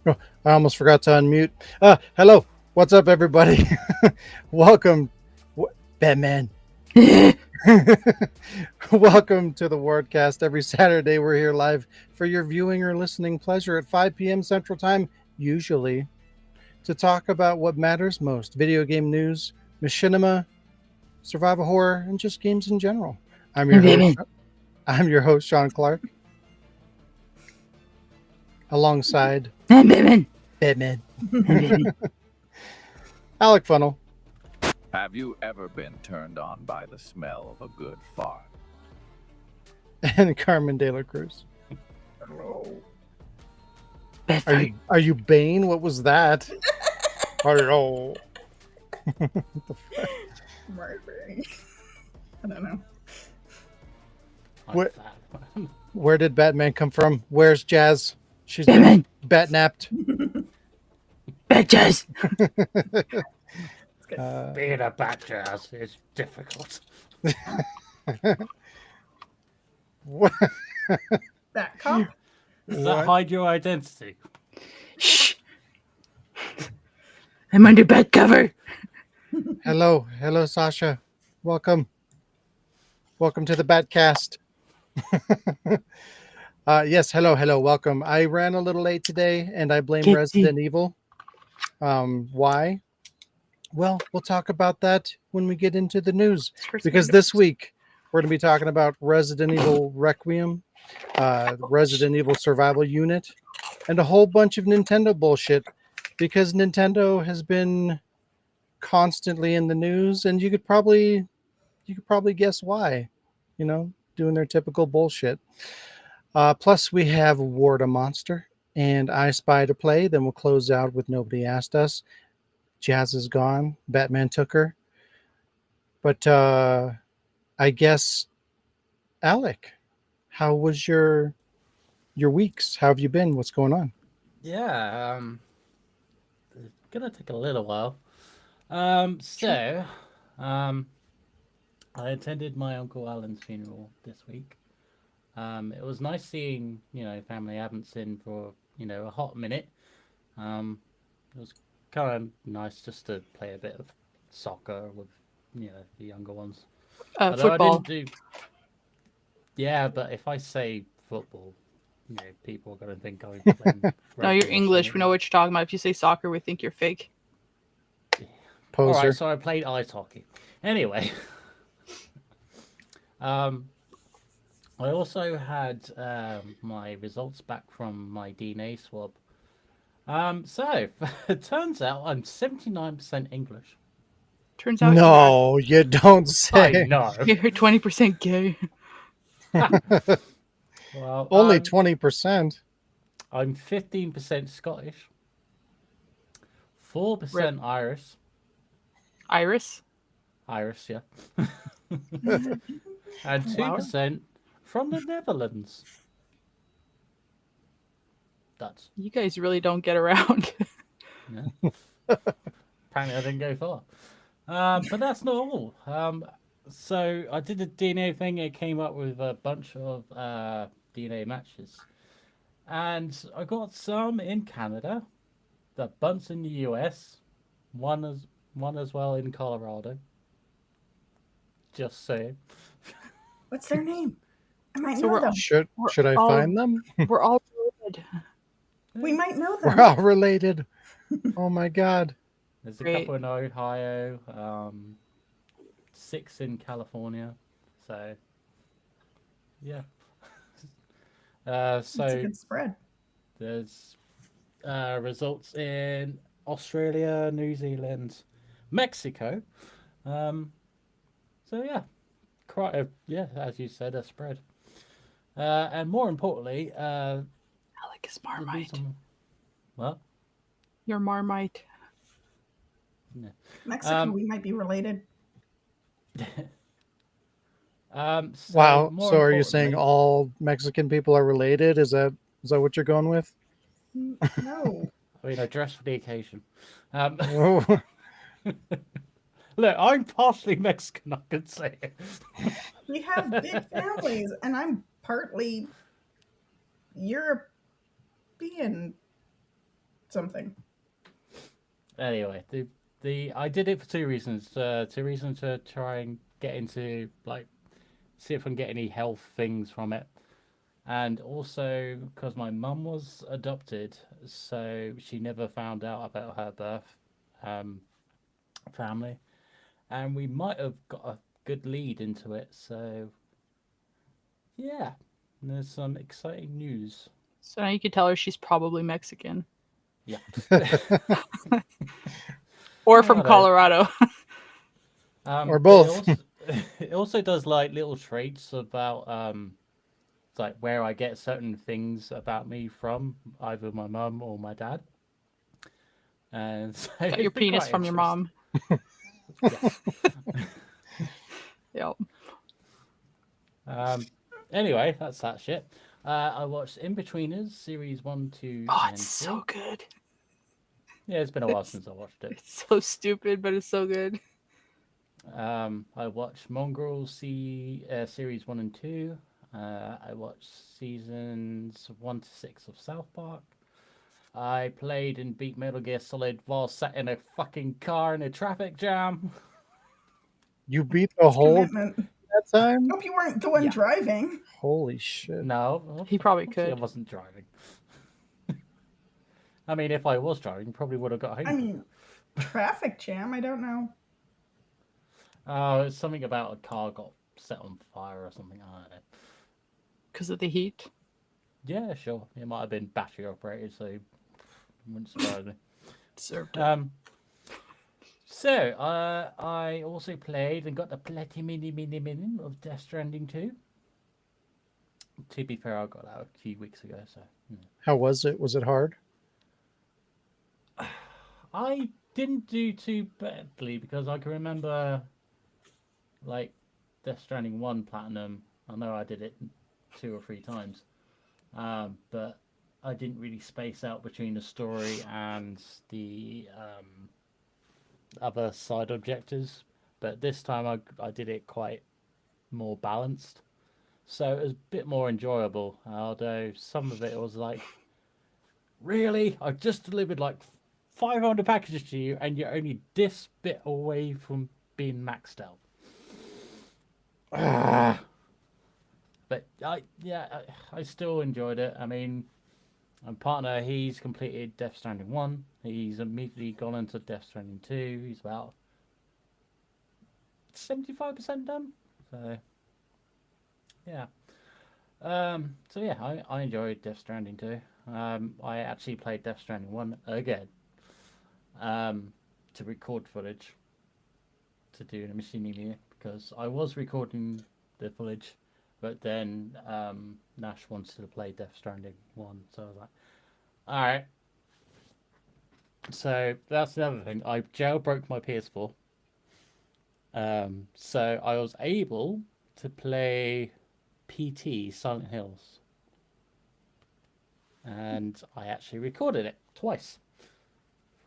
Oh, I almost forgot to unmute. Hello. What's up, everybody? Welcome, Batman. Welcome to the Wardcast. Every Saturday, we're here live for your viewing or listening pleasure at 5 p.m. Central Time, usually, to talk about what matters most: video game news, machinima, survival horror, and just games in general. I'm your host. I'm your host, Sean Clark. Alongside Batman. Alec Funnel. Have you ever been turned on by the smell of a good fart? And Carmen De La Cruz. Hello. Are you Bane? What was that? Hello. Marbury. I don't know. Where did Batman come from? Where's Jazz? She's been bat-napped. Bat Jazz. Being a bat Jazz is difficult. What? Bat cop? Does that hide your identity? Shh. I'm under bat cover. Hello, Sasha. Welcome to the Batcast. Yes, hello, welcome. I ran a little late today, and I blame Resident Evil. Why? Well, we'll talk about that when we get into the news. Because this week, we're going to be talking about Resident Evil Requiem, Resident Evil Survival Unit, and a whole bunch of Nintendo bullshit. Because Nintendo has been constantly in the news, and you could probably guess why. You know, doing their typical bullshit. Plus, we have Ward a Monster and I Spy to play. Then we'll close out with Nobody Asked Us. Jazz is gone. Batman took her. But I guess, Alec, how was your weeks? How have you been? What's going on? Yeah, it's gonna take a little while. I attended my Uncle Alan's funeral this week. It was nice seeing, family I haven't seen for, a hot minute. It was kind of nice just to play a bit of soccer with, the younger ones. Football. Yeah, but if I say football, people are going to think I'm playing. No, you're English. We know what you're talking about. If you say soccer, we think you're fake. Poser. All right, so I played ice hockey. Anyway. I also had my results back from my DNA swab. So it turns out I'm 79% English. Turns out no, you don't say. I know. you're 20% gay. Well, only 20%. I'm 15% Scottish, 4% Irish. Irish, yeah. And 2% from the Netherlands. That's. You guys really don't get around. Yeah. Apparently, I didn't go far. But that's not all. So I did the DNA thing. It came up with a bunch of DNA matches, and I got some in Canada, a bunch in the US, one as well in Colorado. Just saying. What's their name? I might So know we're- them. Should I find them? We're all related. We might know them. We're all related. Oh my god. There's a Great. couple in Ohio, 6 in California. So, yeah. It's a good spread. There's results in Australia, New Zealand, Mexico. So yeah, quite a as you said, a spread. And more importantly, Alec is Marmite. What? You're Marmite. Yeah. Mexico, we might be related. Wow. So are you saying all Mexican people are related? Is that what you're going with? No. I mean, I dress for the occasion. Oh. Look, I'm partially Mexican, I could say it. We have big families, and I'm partly European. something. Anyway, the I did it for two reasons. Two reasons to try and get into see if I can get any health things from it, and also because my mum was adopted, so she never found out about her birth family, and we might have got a good lead into it. So yeah, there's some exciting news. So now you can tell her she's probably Mexican Yeah. or I from don't know. Colorado. Or both. It also does like little traits about it's like where I get certain things about me from, either my mum or my dad. And so Got your it's been penis quite from your mom. interesting. Yep. Anyway, that's that shit. I watched In Betweeners series 1, 2, Oh, and it's 3. so good. Yeah, it's been a while since I watched it. It's so stupid, but it's so good. I watched Mongrel series 1 and 2. I watched seasons 1 to 6 of South Park. I played and beat Metal Gear Solid while sat in a fucking car in a traffic jam. You beat the whole Commitment. that time? Hope you weren't the one Yeah. driving. Holy shit. No, He probably obviously I could. wasn't driving. I mean, if I was driving, probably would have got home. I mean, traffic jam. I don't know. It's something about a car got set on fire or something. I don't know. Because of the heat. Yeah, sure. It might have been battery operated, so it wouldn't surprise me. Deserved it. So, I also played and got the platinum of Death Stranding 2. To be fair, I got that a few weeks ago, so... How was it? Was it hard? I didn't do too badly, because I can remember, like, Death Stranding 1 Platinum. I know I did it 2 or 3 times. But I didn't really space out between the story and the... other side objectives, but this time I did it quite more balanced, so it was a bit more enjoyable, although some of it was like, really, I just delivered like 500 packages to you and you're only this bit away from being maxed out. But I still enjoyed it. I mean, my partner, he's completed Death Stranding 1. He's immediately gone into Death Stranding 2. He's about 75% done. So, yeah. I enjoyed Death Stranding 2. I actually played Death Stranding 1 again. To record footage. To do the machining here. Because I was recording the footage. But then Nash wants to play Death Stranding 1. So I was like, alright. So that's another thing. I jailbroke my PS4. So I was able to play PT Silent Hills. And I actually recorded it twice.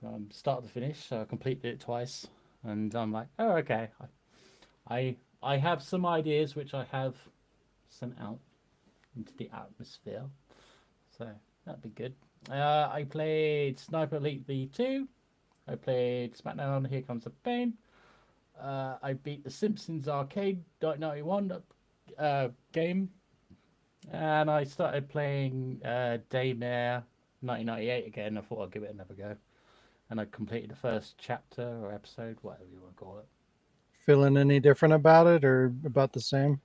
From start to finish. So I completed it twice. And I'm like, oh, okay. I have some ideas which I have sent out into the atmosphere. So that'd be good. I played Sniper Elite V2. I played SmackDown Here Comes the Pain. I beat the Simpsons Arcade 91 game. And I started playing Daymare 1998 again. I thought I'd give it another go. And I completed the first chapter or episode, whatever you want to call it. Feeling any different about it or about the same?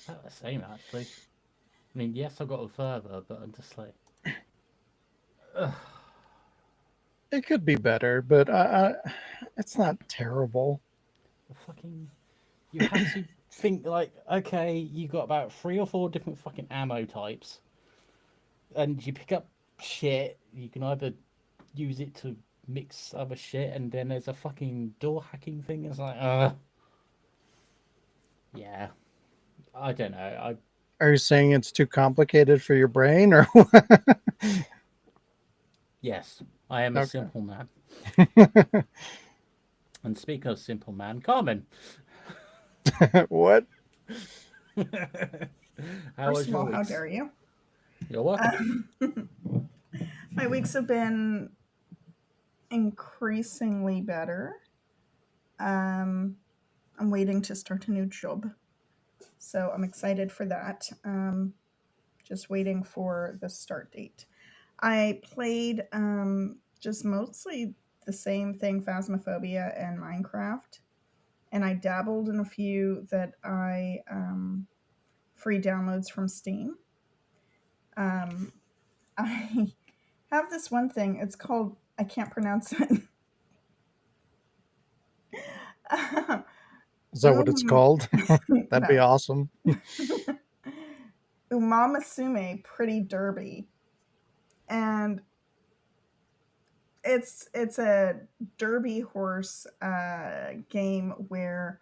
About the same, actually. I mean, yes, I got further, but I'm just like... It could be better, but it's not terrible. Fucking... You have to think, like, okay, you got about 3 or 4 different fucking ammo types. And you pick up shit. You can either use it to mix other shit, and then there's a fucking door hacking thing. It's like, yeah. I don't know. Are you saying it's too complicated for your brain, or Yes, I am a Okay. simple man. And speaking of simple man, Carmen. what? How was First of your all, how weeks? dare you? You're welcome. My weeks have been increasingly better. I'm waiting to start a new job, so I'm excited for that. Just waiting for the start date. I played just mostly the same thing, Phasmophobia and Minecraft, and I dabbled in a few that I free downloads from Steam. I have this one thing. It's called, I can't pronounce it. Is that what it's called? That'd be No. awesome. Umamasume Pretty Derby. And it's a derby horse game where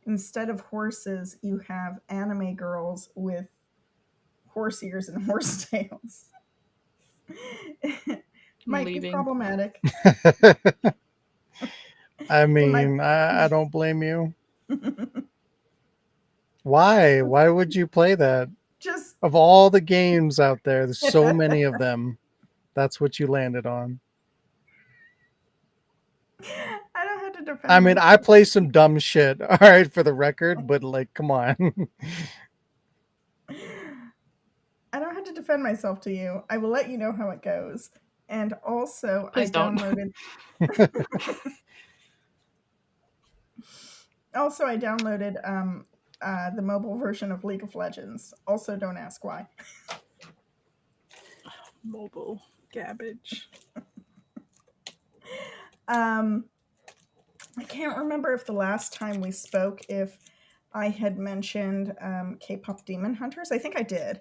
instead of horses, you have anime girls with horse ears and horse tails. Might be leaving. problematic. I mean, I don't blame you. Why? Why would you play that? Just Of all the games out there, there's so many of them. That's what you landed on. I don't have to defend. I mean, I play some dumb shit, all right, for the record, but like, come on. I don't have to defend myself to you. I will let you know how it goes. And also, Please don't. I downloaded the mobile version of League of Legends. Also, don't ask why. Mobile garbage. I can't remember if the last time we spoke, if I had mentioned K-pop Demon Hunters. I think I did.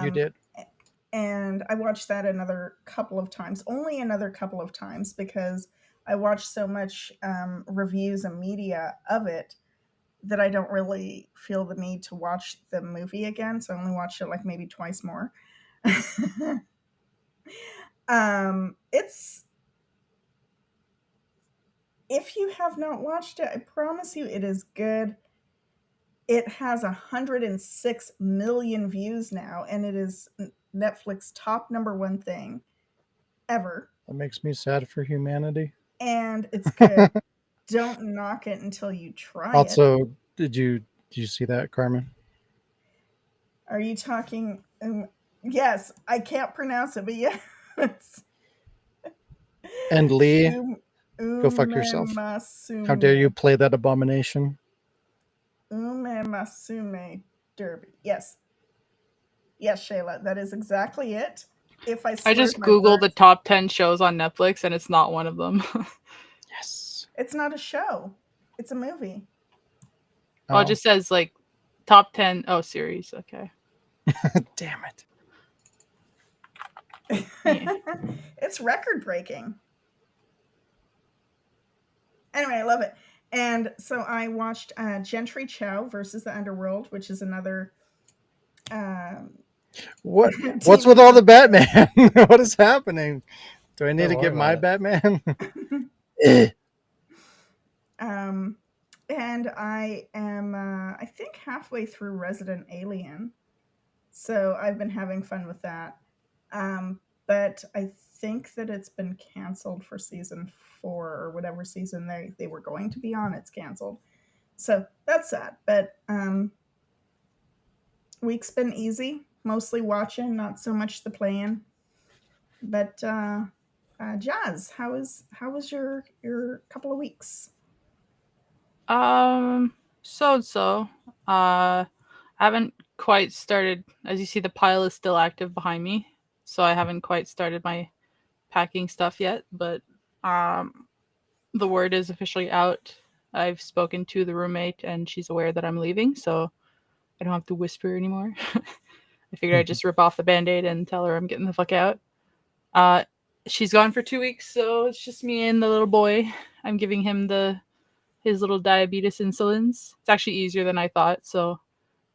You did. And I watched that another couple of times, only another couple of times, because I watched so much reviews and media of it that I don't really feel the need to watch the movie again. So I only watched it like maybe twice more. It's, if you have not watched it, I promise you it is good. It has 106 million views now, and it is Netflix top #1 thing ever. That makes me sad for humanity. And it's good. Don't knock it until you try it. Also, did you see that, Carmen? Are you talking? Yes, I can't pronounce it, but yes. And Lee, go fuck yourself. How dare you play that abomination? Umemasume Derby. Yes. Yes, Shayla, that is exactly it. If I just Googled the top 10 shows on Netflix and it's not one of them. Yes. It's not a show. It's a movie. Oh. Well, it just says like top 10. Oh, series. Okay. Damn it. Yeah. It's record breaking. Anyway, I love it. And so I watched Gentry Chow versus the Underworld, which is another. What's with all the Batman? What is happening? Do I need to get my Batman? And I am, I think, halfway through Resident Alien. So I've been having fun with that. But I think that it's been canceled for season 4 or whatever season they were going to be on. It's canceled. So that's sad. But week's been easy. Mostly watching, not so much the playing. But Jazz, how was your couple of weeks? So. I haven't quite started. As you see, the pile is still active behind me, so I haven't quite started my packing stuff yet. But the word is officially out. I've spoken to the roommate, and she's aware that I'm leaving, so I don't have to whisper anymore. I figured I'd just rip off the Band-Aid and tell her I'm getting the fuck out. She's gone for 2 weeks, so it's just me and the little boy. I'm giving him his little diabetes insulins. It's actually easier than I thought, so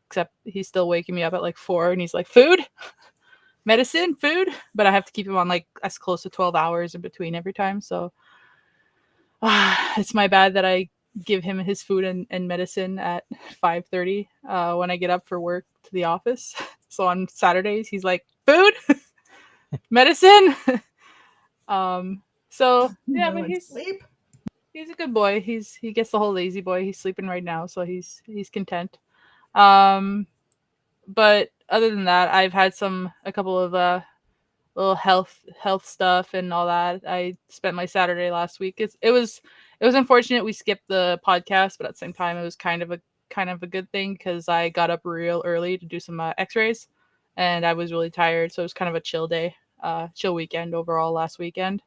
except he's still waking me up at like 4 and he's like, food, medicine, food, but I have to keep him on like as close to 12 hours in between every time. So it's my bad that I give him his food and medicine at 5:30 when I get up for work to the office. So on Saturdays he's like, food. medicine. So yeah, No, but it's sleep. he's a good boy. He gets the whole lazy boy. He's sleeping right now, so he's content. Um, but other than that, I've had a couple of little health stuff and all that. I spent my Saturday last week. It was unfortunate we skipped the podcast, but at the same time, it was kind of a good thing because I got up real early to do some X-rays, and I was really tired, so it was kind of a chill day, chill weekend overall last weekend.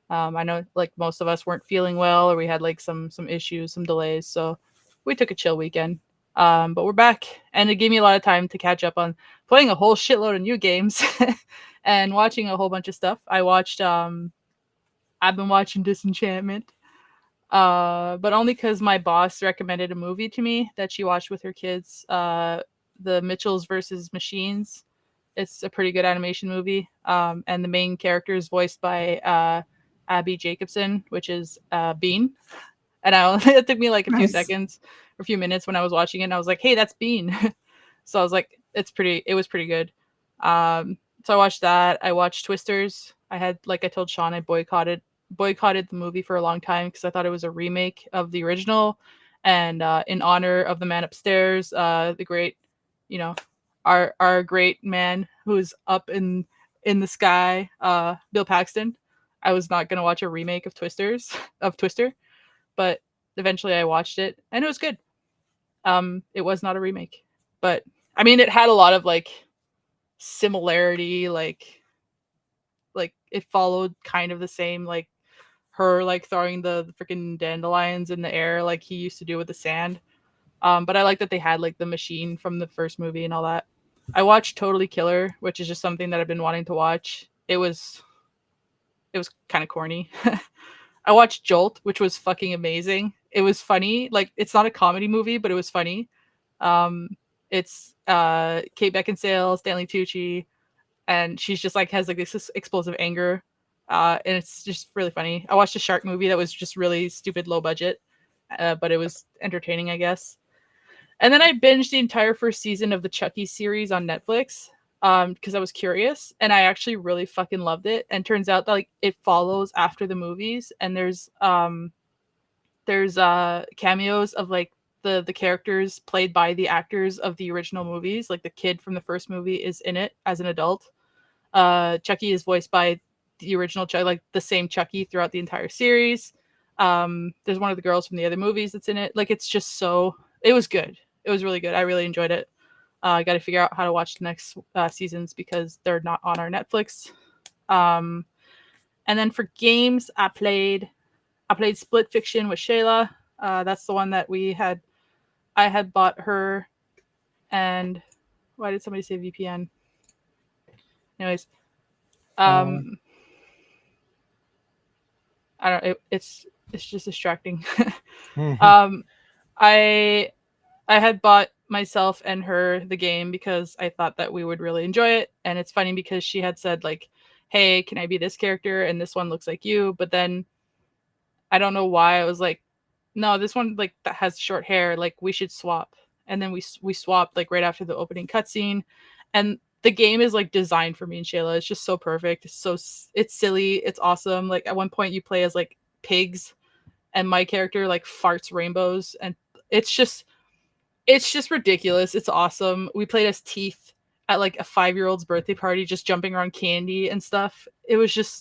I know like most of us weren't feeling well, or we had like some issues, some delays, so we took a chill weekend. But we're back, and it gave me a lot of time to catch up on playing a whole shitload of new games and watching a whole bunch of stuff. I've been watching Disenchantment, but only because my boss recommended a movie to me that she watched with her kids. The Mitchells versus Machines. It's a pretty good animation movie. And the main character is voiced by Abby Jacobson, which is Bean. And it took me like a few Nice. seconds, or a few minutes when I was watching it, and I was like, "Hey, that's Bean." So I was like, It was pretty good. So I watched that. I watched Twisters. Like I told Sean, I boycotted the movie for a long time because I thought it was a remake of the original, and in honor of the man upstairs, the great, you know, our great man who's up in the sky, Bill Paxton. I was not gonna watch a remake of Twister, but eventually I watched it and it was good. It was not a remake, but I mean, it had a lot of like similarity, like it followed kind of the same, like her like throwing the freaking dandelions in the air like he used to do with the sand. But I like that they had like the machine from the first movie and all that. I watched Totally Killer, which is just something that I've been wanting to watch. It was kind of corny. I watched Jolt, which was fucking amazing. It was funny. Like it's not a comedy movie, but it was funny. Um, it's Kate Beckinsale, Stanley Tucci, and she's just like has like this explosive anger, and it's just really funny. I watched a shark movie that was just really stupid, low budget, but it was entertaining, I guess. And then I binged the entire first season of the Chucky series on Netflix because I was curious, and I actually really fucking loved it. And turns out that like it follows after the movies, and there's cameos of like the characters played by the actors of the original movies. Like the kid from the first movie is in it as an adult. Chucky is voiced by the original Chucky, like the same Chucky throughout the entire series. There's one of the girls from the other movies that's in it. Like it's just it was good. It was really good. I really enjoyed it. I got to figure out how to watch the next seasons because they're not on our Netflix. And then for games, I played Split Fiction with Shayla. That's the one that I had bought her. And why did somebody say VPN? Anyways, I don't know. It's just distracting. I had bought myself and her the game because I thought that we would really enjoy it. And it's funny because she had said like, "Hey, can I be this character? And this one looks like you." But then I don't know why I was like, "No, this one like that has short hair. Like we should swap." And then we swapped like right after the opening cutscene, and the game is like designed for me and Shayla. It's just so perfect. It's silly. It's awesome. Like at one point you play as like pigs, and my character like farts rainbows, and it's just ridiculous. It's awesome. We played as Teeth at like a 5-year-old's birthday party, just jumping around candy and stuff. It was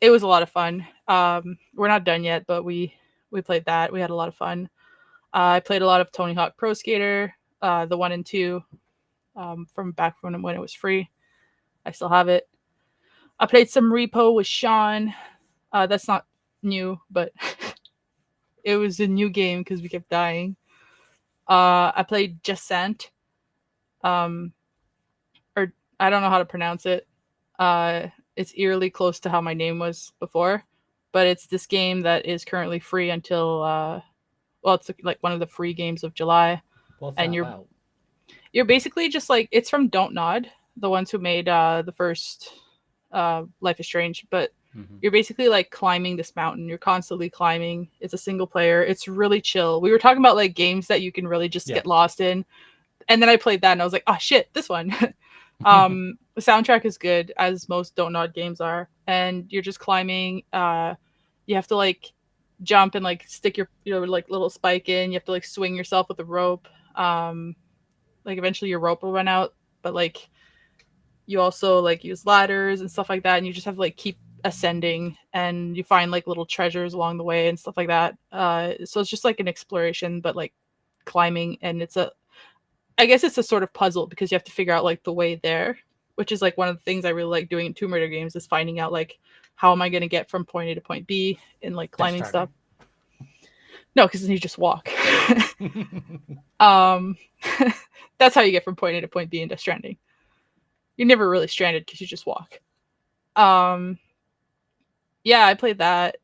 a lot of fun. We're not done yet, but we played that. We had a lot of fun. I played a lot of Tony Hawk Pro Skater, the 1 and 2, from back when it was free. I still have it. I played some Repo with Sean. That's not new, but it was a new game because we kept dying. I played Jacent. Or I don't know how to pronounce it. It's eerily close to how my name was before, but it's this game that is currently free until it's like one of the free games of July. What's and that you're about? you're basically just like, it's from Don't Nod, the ones who made the first Life is Strange, but you're basically like climbing this mountain. You're constantly climbing. It's a single player. It's really chill. We were talking about like games that you can really just get lost in, and then I played that and I was like, oh shit, this one. The soundtrack is good, as most Don't Nod games are, and you're just climbing. You have to like jump and like stick your like little spike in. You have to like swing yourself with a rope. Like eventually your rope will run out, but like you also like use ladders and stuff like that, and you just have to like keep ascending, and you find like little treasures along the way and stuff like that. So it's just like an exploration, but like climbing, and I guess it's a sort of puzzle because you have to figure out like the way there, which is like one of the things I really like doing in Tomb Raider games is finding out like how am I going to get from point A to point B in like climbing stuff. No, because then you just walk. That's how you get from point A to point B in Death Stranding. You're never really stranded because you just walk. Yeah, I played that.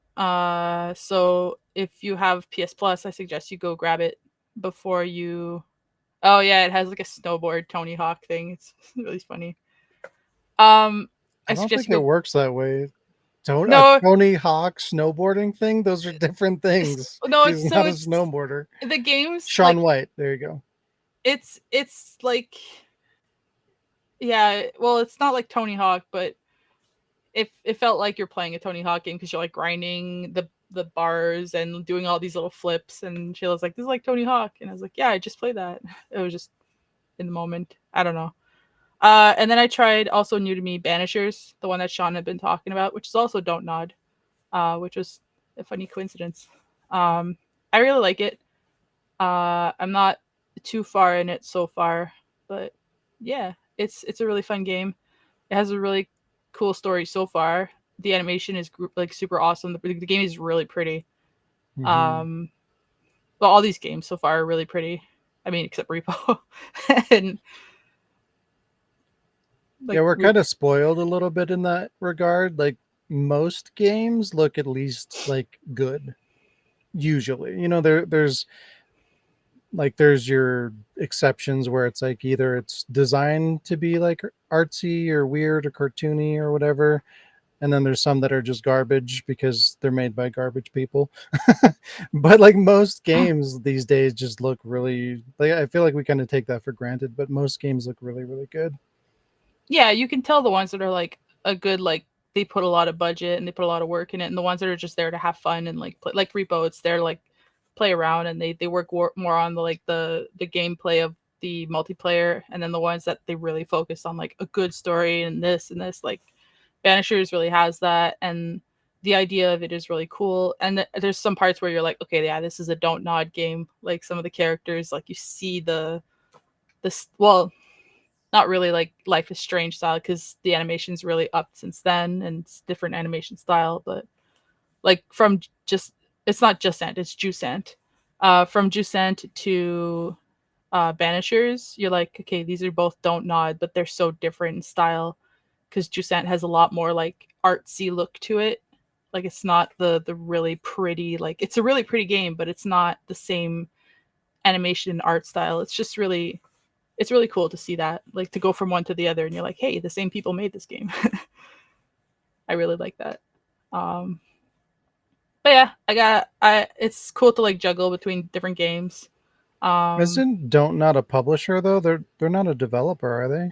So if you have PS Plus, I suggest you go grab it before you. Oh yeah, it has like a snowboard Tony Hawk thing. It's really funny. I I don't suggest think you it go. works that way. A No, Tony Hawk snowboarding thing? Those are different things. no, He's not a snowboarder. the game's Sean like White. There you go. it's like yeah. Well, it's not like Tony Hawk, but it felt like you're playing a Tony Hawk game because you're like grinding the bars and doing all these little flips. And Sheila's like, "This is like Tony Hawk," and I was like, "Yeah, I just played that." It was just in the moment. I don't know. And then I tried also new to me Banishers, the one that Sean had been talking about, which is also Don't Nod, which was a funny coincidence. I really like it. I'm not too far in it so far, but yeah, it's a really fun game. It has a really cool story so far. The animation is like super awesome. The game is really pretty. Mhm. Well, all these games so far are really pretty. I mean, except Repo. And Yeah, like we're kind of spoiled a little bit in that regard. Like most games look at least like good. Usually, there's your exceptions where it's like either it's designed to be like artsy or weird or cartoony or whatever, and then there's some that are just garbage because they're made by garbage people. But like most games these days just look really like, I feel like we kind of take that for granted, but most games look really, really good. yeah, you can tell the ones that are like a good like they put a lot of budget and they put a lot of work in it, and the ones that are just there to have fun and like play, like Repo, it's there to, like play around, and they work more on the like the gameplay of the multiplayer, and then the ones that they really focus on like a good story and this like Banishers really has that, and the idea of it is really cool. And there's some parts where you're like, okay, yeah, this is a Don't Nod game. Like some of the characters, like you see this well, not really like Life is Strange style because the animation's really up since then and it's different animation style, but like from just it's not Jusant, it's Jusant. From Jusant to Banishers, you're like, okay, these are both Don't Nod, but they're so different in style because Jusant has a lot more like artsy look to it. Like it's not the really pretty, like it's a really pretty game, but it's not the same animation and art style. It's really cool to see that, like to go from one to the other, and you're like, hey, the same people made this game. I really like that. Um, but yeah, it's cool to like juggle between different games. Isn't Don't Not a publisher though? They're not a developer, are they?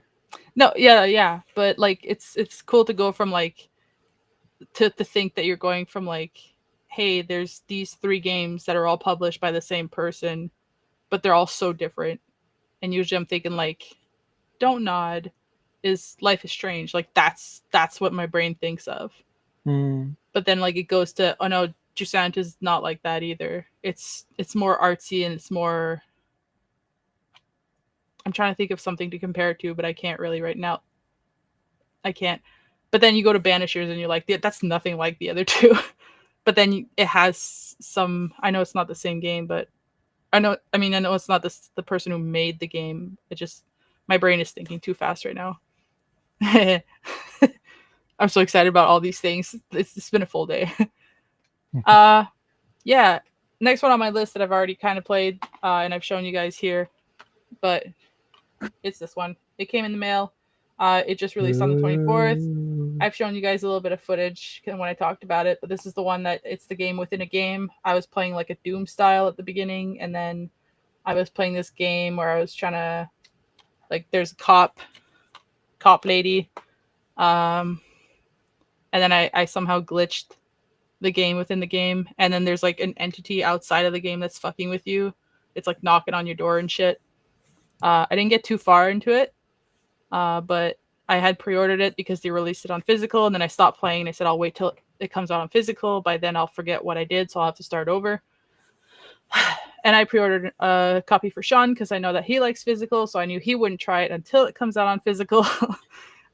No, yeah, but like it's cool to go from like to think that you're going from like, hey, there's these three games that are all published by the same person, but they're all so different. And usually I'm thinking like, Don't Nod is Life is Strange. Like that's what my brain thinks of. Hmm. But then like it goes to, oh no, Jusant is not like that either. It's more artsy and it's more. I'm trying to think of something to compare it to, but I can't really right now. I can't. But then you go to Banishers and you're like, that's nothing like the other two. But then it has some. I know it's not the same game, but I know. I mean, I know it's not the person who made the game. It just my brain is thinking too fast right now. I'm so excited about all these things. It's been a full day. uh yeah. Next one on my list that I've already kind of played, and I've shown you guys here, but it's this one. It came in the mail. It just released on the 24th. I've shown you guys a little bit of footage when I talked about it, but this is the one that it's the game within a game. I was playing like a Doom style at the beginning, and then I was playing this game where I was trying to, like, there's a cop cop lady. And then I somehow glitched the game within the game, and then there's like an entity outside of the game that's fucking with you. It's like knocking on your door and shit. I didn't get too far into it, but I had pre-ordered it because they released it on physical, and then I stopped playing and I said I'll wait till it comes out on physical. By then I'll forget what I did, so I'll have to start over. And I pre-ordered a copy for Sean because I know that he likes physical, so I knew he wouldn't try it until it comes out on physical.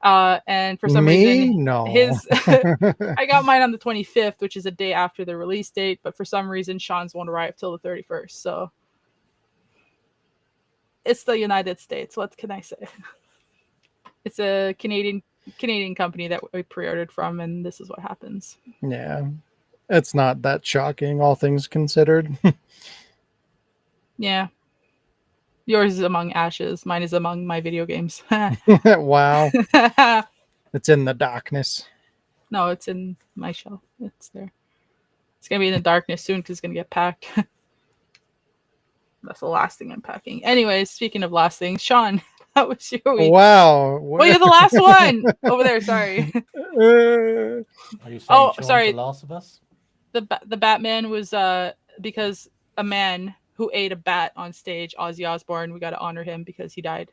And for some reason, No. I got mine on the 25th, which is a day after the release date, but for some reason Sean's won't arrive till the 31st. So it's the United States. What can I say? It's a Canadian company that we pre-ordered from, and this is what happens. Yeah. It's not that shocking, all things considered. Yeah. Yours is among ashes. Mine is among my video games. Wow. It's in the darkness. No, it's in my shelf. It's there. It's going to be in the darkness soon because it's going to get packed. That's the last thing I'm packing. Anyways, speaking of last things, Sean, how was your week? Wow. Well, you're the last one over there. Sorry. Are you saying Sean's sorry. The Last of Us? The Batman was because a man who ate a bat on stage, Ozzy Osbourne. We got to honor him because he died.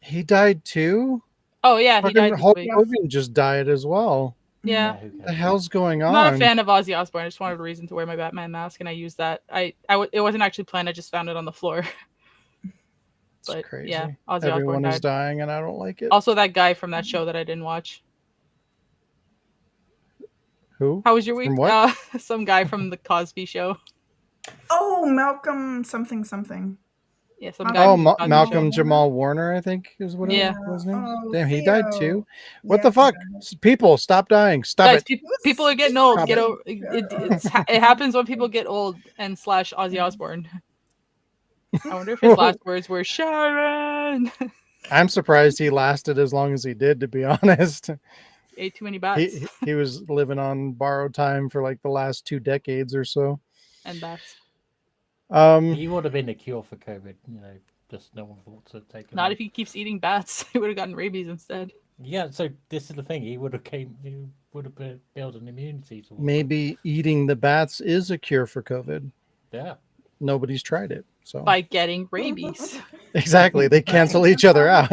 He died too? Oh yeah, he died. Hulk Hogan just died as well. Yeah. What the hell's going on? I'm not a fan of Ozzy Osbourne. I just wanted a reason to wear my Batman mask, and I used that. It wasn't actually planned. I just found it on the floor. It's but crazy. yeah, Ozzy Everyone Osbourne is died. dying, and I don't like it. Also, that guy from that show that I didn't watch. Who? How was your week? From what? Some guy from the Cosby Show. Oh, Malcolm something. Yeah, some guy. Oh, from the Cosby Malcolm Show. Jamal Warner, I think is what Yeah. it was. Name. Oh, Damn, he died Theo. too. What Yeah, the fuck? he died. People, stop dying. Stop Guys, it. people are getting old. Stop Get it. over. It happens when people get old. And slash Ozzy Osbourne. I wonder if his last words were Sharon. I'm surprised he lasted as long as he did, to be honest. Ate too many bats He was living on borrowed time for like the last 2 decades or so. and bats. He would have been a cure for COVID, just no one thought to take him. Not if he keeps eating bats. He would have gotten rabies instead. Yeah, so this is the thing. He would have built an immunity towards Maybe eating the bats is a cure for COVID. it. Yeah. Nobody's tried it. So By getting rabies. exactly, they cancel each other out.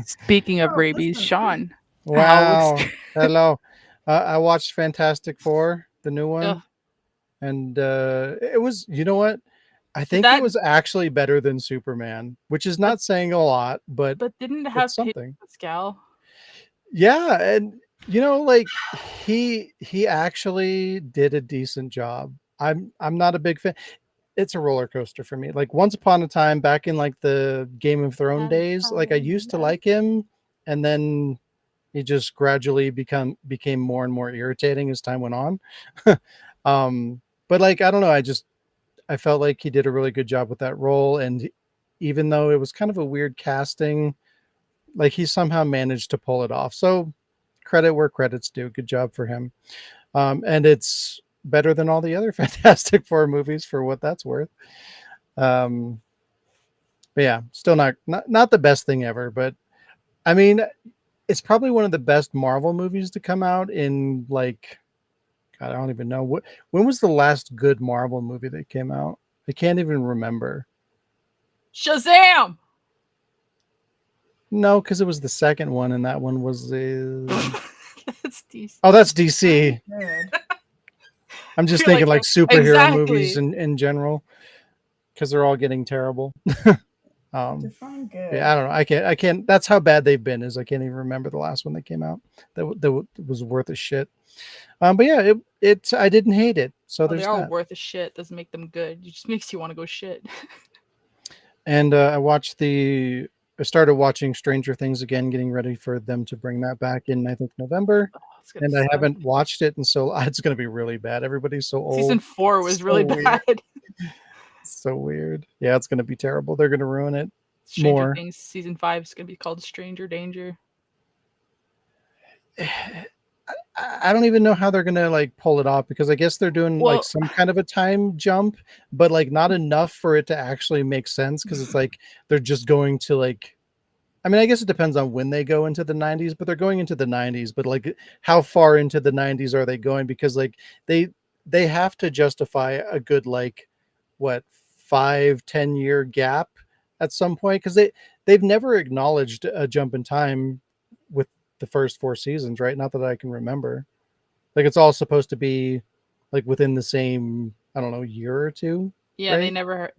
Speaking of Oh, rabies, listen. Sean. Wow. Hello. I watched Fantastic Four, the new one. Ugh. And it was, you know what? I think That- it was actually better than Superman, which is not saying a lot, but didn't it have it's something. Pascal? Yeah, and like he actually did a decent job. I'm not a big fan. It's a roller coaster for me. Like once upon a time back in like the Game of Thrones days, like I used to like him, and then he just gradually became more and more irritating as time went on. But like I don't know, I felt like he did a really good job with that role, and even though it was kind of a weird casting, like he somehow managed to pull it off. So credit where credit's due. Good job for him. And it's better than all the other Fantastic Four movies for what that's worth. But yeah, still not the best thing ever, but I mean, it's probably one of the best Marvel movies to come out in like, God, I don't even know when was the last good Marvel movie that came out? I can't even remember. Shazam! No, because it was the second one, and that one was That's decent. oh, that's DC. Good. I'm just You're thinking like like, superhero exactly. movies in general, because they're all getting terrible. Define good. Yeah, I don't know. I can't. That's how bad they've been. Is I can't even remember the last one that came out that was worth a shit. But yeah, it I didn't hate it. So there's They're all that. worth a shit. Doesn't make them good. It just makes you want to go shit. And I started watching Stranger Things again, getting ready for them to bring that back in, I think, November. Oh, it's gonna And I suck. haven't watched it, and so it's going to be really bad. Everybody's so old. Season 4 was So really weird. bad. So weird. Yeah, it's going to be terrible. They're going to ruin it. Stranger More. Things season 5 is gonna be called Stranger Danger. I don't even know how they're gonna like pull it off, because I guess they're doing Well- like some kind of a time jump, but like not enough for it to actually make sense, because it's like they're just going to like I mean, I guess it depends on when they go into the 90s, but they're going into the 90s. But like, how far into the 90s are they going? Because like they they have to justify a good like what 5-10 year gap at some point because they've never acknowledged a jump in time with the first four seasons, right? Not that I can remember. Like it's all supposed to be like within the same, I don't know, year or two, Yeah, right? they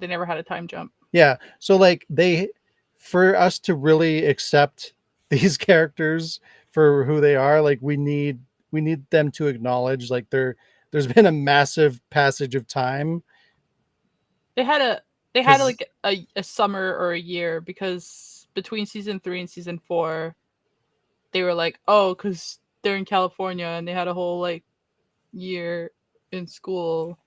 never had a time jump. Yeah. So like for us to really accept these characters for who they are, like we need them to acknowledge like there's been a massive passage of time They had a because like a summer or a year because between season 3 and season 4, they were like, oh, because they're in California and they had a whole like year in school.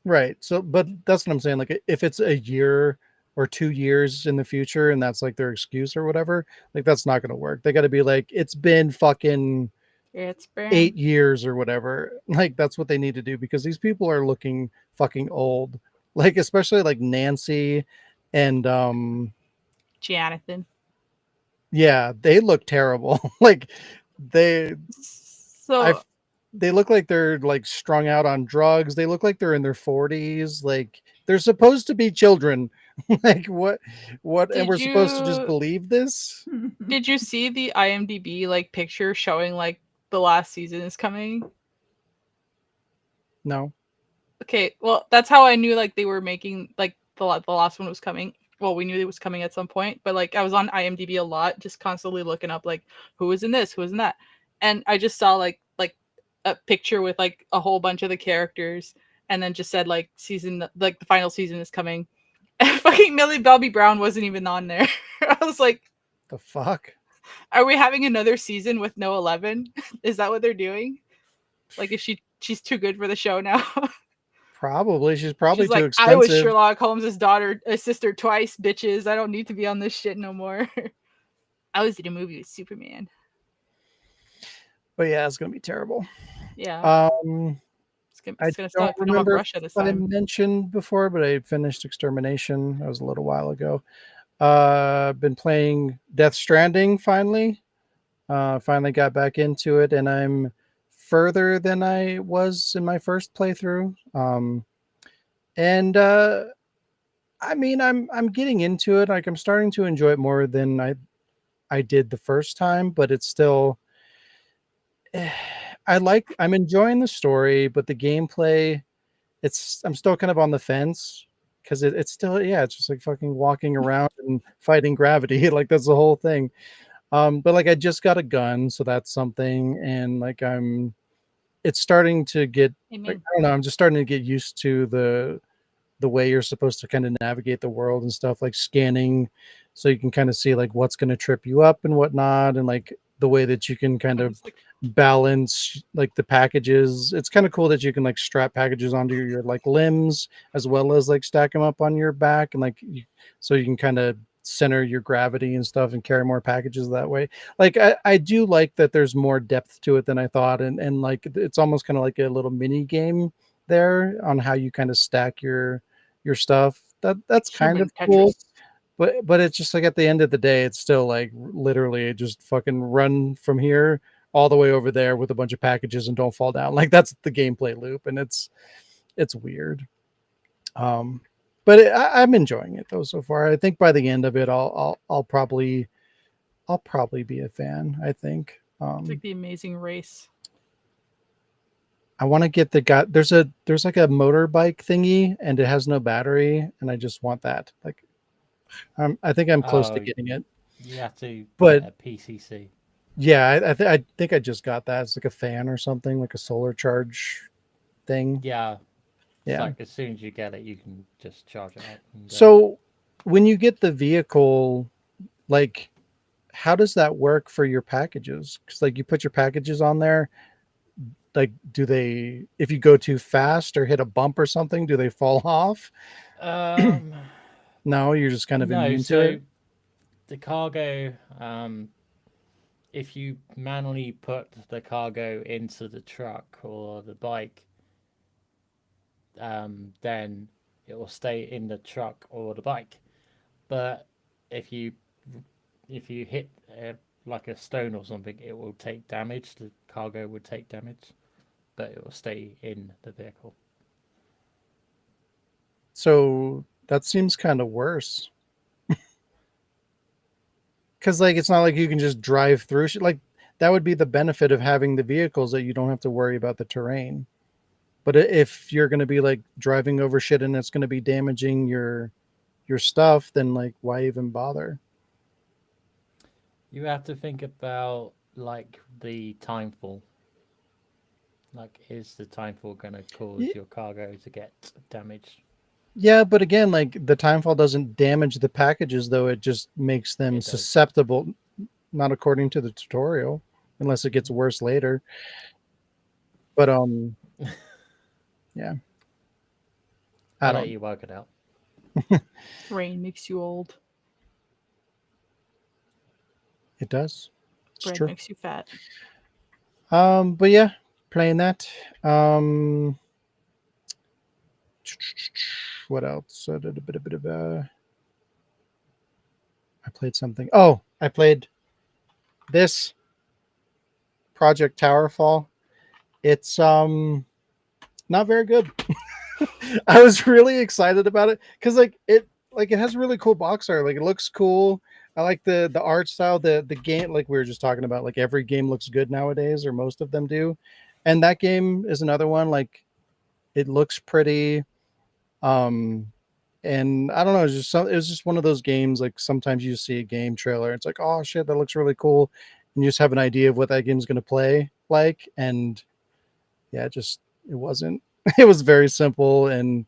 right. So but that's what I'm saying. Like if it's a year or 2 years in the future and that's like their excuse or whatever, like that's not gonna work. They gotta be like, it's been fucking It's been 8 years or whatever. Like that's what they need to do because these people are looking fucking old. Like especially like Nancy and Jonathan. yeah, they look terrible. Like they I So they look like they're like strung out on drugs. They look like they're in their 40s. Like they're supposed to be children. Like what and did we're supposed to just you believe this? did you see the IMDb like picture showing like the last season is coming? No. Okay, well that's how I knew like they were making like the last one was coming. Well, we knew it was coming at some point, but like I was on IMDb a lot, just constantly looking up like who was in this, who was in that, and I just saw like a picture with like a whole bunch of the characters, and then just said like season like the final season is coming, and fucking Millie Bobby Brown wasn't even on there. I was like, The fuck? are we having another season with no 11? Is that what they're doing? Like, is she's too good for the show now? Probably. She's probably She's too like, I was expensive. Sherlock Holmes' sister twice, bitches. I don't need to be on this shit no more. I was in a movie with Superman. But yeah, it's gonna be terrible. Yeah, Um I it's gonna don't suck. We don't have remember if Russia this I time. mentioned before, but I finished Extermination. That was a little while ago. Been playing Death Stranding finally. Finally got back into it, and I'm further than I was in my first playthrough. And I mean, I'm getting into it. Like I'm starting to enjoy it more than I did the first time, but it's still I'm enjoying the story, but the gameplay I'm still kind of on the fence because it's still yeah, it's just like fucking walking around and fighting gravity. Like that's the whole thing. But like I just got a gun, so that's something, and like it's starting to get like Amen. I don't know, I'm just starting to get used to the way you're supposed to kind of navigate the world and stuff, like scanning, so you can kind of see like what's going to trip you up and whatnot, and like the way that you can kind of It's like, balance like the packages. It's kind of cool that you can like strap packages onto your like limbs as well as like stack them up on your back and like so you can kind of center your gravity and stuff and carry more packages that way. Like I do like that there's more depth to it than I thought, and like it's almost kind of like a little mini game there on how you kind of stack your stuff. That's should have kind been of cool, Tetris. but it's just like at the end of the day, it's still like literally just fucking run from here all the way over there with a bunch of packages and don't fall down. Like that's the gameplay loop, and it's weird. Um, but I'm enjoying it though so far. I think by the end of it, I'll probably be a fan. I think. It's like the Amazing Race. I want to get the guy. There's like a motorbike thingy, and it has no battery, and I just want that. Like, I think I'm close to Oh, getting it, you have to but get a PCC. yeah, I think I just got that. It's like a fan or something, like a solar charge thing. Yeah, it's Yeah. like as soon as you get it, you can just charge it up and go. So when you get the vehicle, like, how does that work for your packages? Because like you put your packages on there, like, do they? If you go too fast or hit a bump or something, do they fall off? Um, No, you're just kind of no. immune to So it. the cargo, if you manually put the cargo into the truck or the bike, then it will stay in the truck or the bike. But if you hit like a stone or something, it will take damage. The cargo would take damage, but it will stay in the vehicle. So that seems kind of worse. Because like it's not like you can just drive through shit. Like that would be the benefit of having the vehicles, that you don't have to worry about the terrain. But if you're going to be like driving over shit and it's going to be damaging your stuff, then like why even bother? You have to think about like the timefall. Like, is the timefall going to cause your cargo to get damaged? Yeah, but again, like the timefall doesn't damage the packages, though. It just makes them It does. susceptible, not according to the tutorial, unless it gets worse later. But yeah, I I'll let don't. you work it out. Rain makes you old. It does. It's Bread true. makes you fat. But yeah, playing that. What else? I did a bit of I played something. Oh, I played this Project Towerfall. It's not very good. I was really excited about it because it has really cool box art. Like it looks cool. I like the art style. The game, like we were just talking about, like every game looks good nowadays, or most of them do. And that game is another one. Like it looks pretty. Um, and I don't know. It was just one of those games. Like sometimes you see a game trailer, it's like, oh shit, that looks really cool, and you just have an idea of what that game's going to play like. And yeah, it wasn't. It was very simple, and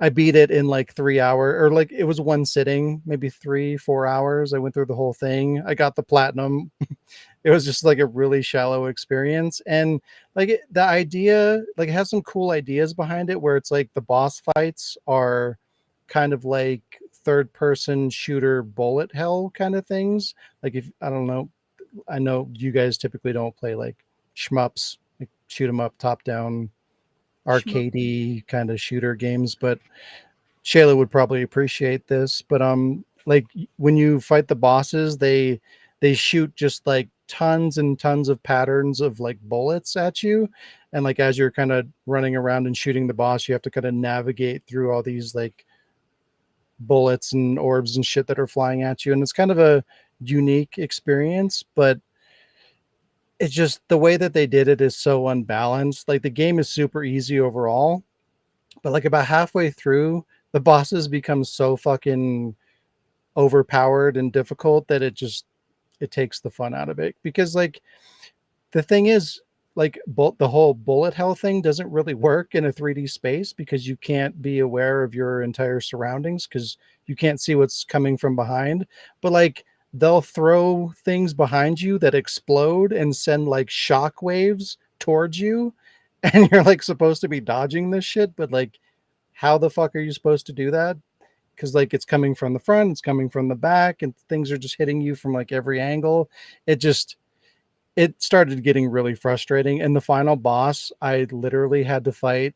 I beat it in like 3 hours, or like it was one sitting, maybe 3-4 hours. I went through the whole thing. I got the platinum. It was just like a really shallow experience. And like the idea, like it has some cool ideas behind it, where it's like the boss fights are kind of like third person shooter bullet hell kind of things. Like if I don't know, I know you guys typically don't play like shmups, like shoot 'em up, top down, arcadey kind of shooter games, but Shayla would probably appreciate this. But like when you fight the bosses, they shoot just like tons and tons of patterns of like bullets at you, and like as you're kind of running around and shooting the boss, you have to kind of navigate through all these like bullets and orbs and shit that are flying at you, and it's kind of a unique experience. But it's just the way that they did it is so unbalanced. Like the game is super easy overall, but like about halfway through, the bosses become so fucking overpowered and difficult that it takes the fun out of it. Because like the thing is, like the whole bullet hell thing doesn't really work in a 3D space, because you can't be aware of your entire surroundings, because you can't see what's coming from behind. But like they'll throw things behind you that explode and send like shock waves towards you, and you're like supposed to be dodging this shit, but like how the fuck are you supposed to do that? Because like it's coming from the front, it's coming from the back, and things are just hitting you from like every angle. It started getting really frustrating. And the final boss, I literally had to fight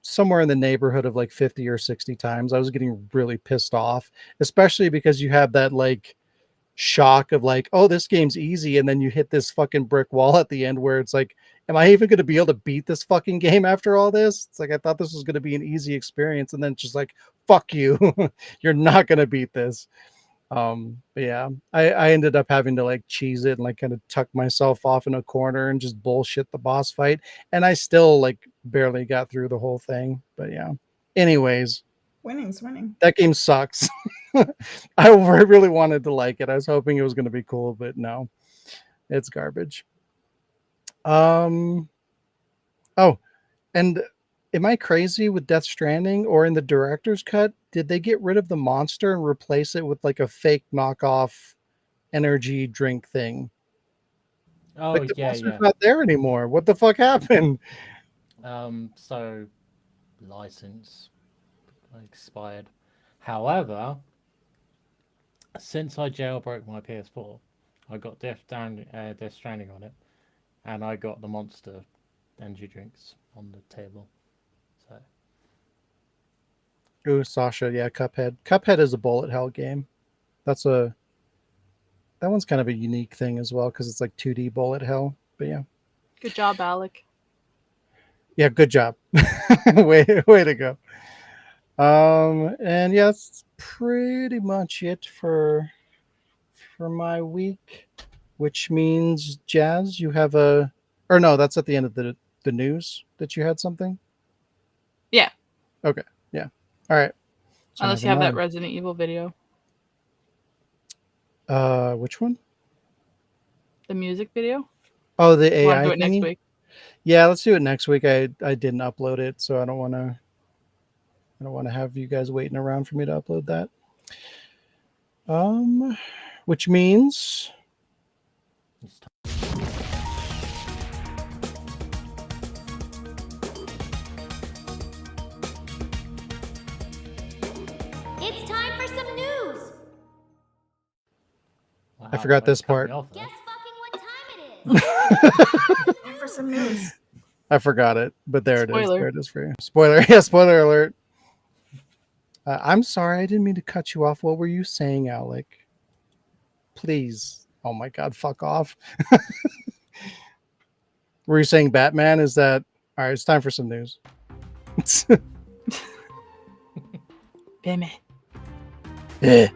somewhere in the neighborhood of like 50 or 60 times. I was getting really pissed off, especially because you have that like shock of like, oh, this game's easy, and then you hit this fucking brick wall at the end where it's like, am I even going to be able to beat this fucking game after all this? It's like, I thought this was going to be an easy experience, and then it's just like, fuck you. You're not going to beat this. But yeah, I ended up having to like cheese it and like kind of tuck myself off in a corner and just bullshit the boss fight, and I still like barely got through the whole thing. But yeah, anyways, Winning's winning. that game sucks. I really wanted to like it. I was hoping it was going to be cool, but no, it's garbage. Oh, and am I crazy with Death Stranding, or in the director's cut, did they get rid of the monster and replace it with like a fake knockoff energy drink thing? Oh Like the yeah, monster's yeah. not there anymore. What the fuck happened? So license expired. However, since I jailbroke my PS4, I got Death Stranding on it, and I got the Monster energy drinks on the table. So Ooh, Sasha, yeah, Cuphead. Cuphead is a bullet hell game. That one's kind of a unique thing as well because it's like 2D bullet hell. But yeah. Good job, Alec. Yeah, good job. way to go. And yeah, that's pretty much it for my week, which means Jazz, you have or no, that's at the end of the news that you had something. Yeah. Okay. Yeah. All right. So Unless you have that Resident Evil video. Which one? The music video. Oh, the You want AI to do it next thingy? week? Yeah, let's do it next week. I didn't upload it, so I don't want to have you guys waiting around for me to upload that. Which means It's time for some news. Wow, I forgot this cut me part. off there. Guess fucking what time it is. For some news. I forgot it, but there it is. Spoiler. There it is for you. Spoiler. Yeah, spoiler alert. I'm sorry, I didn't mean to cut you off. What were you saying, Alec? Please. Oh my God, fuck off. Were you saying Batman? Is that all right? It's time for some news. Damn it. Yeah.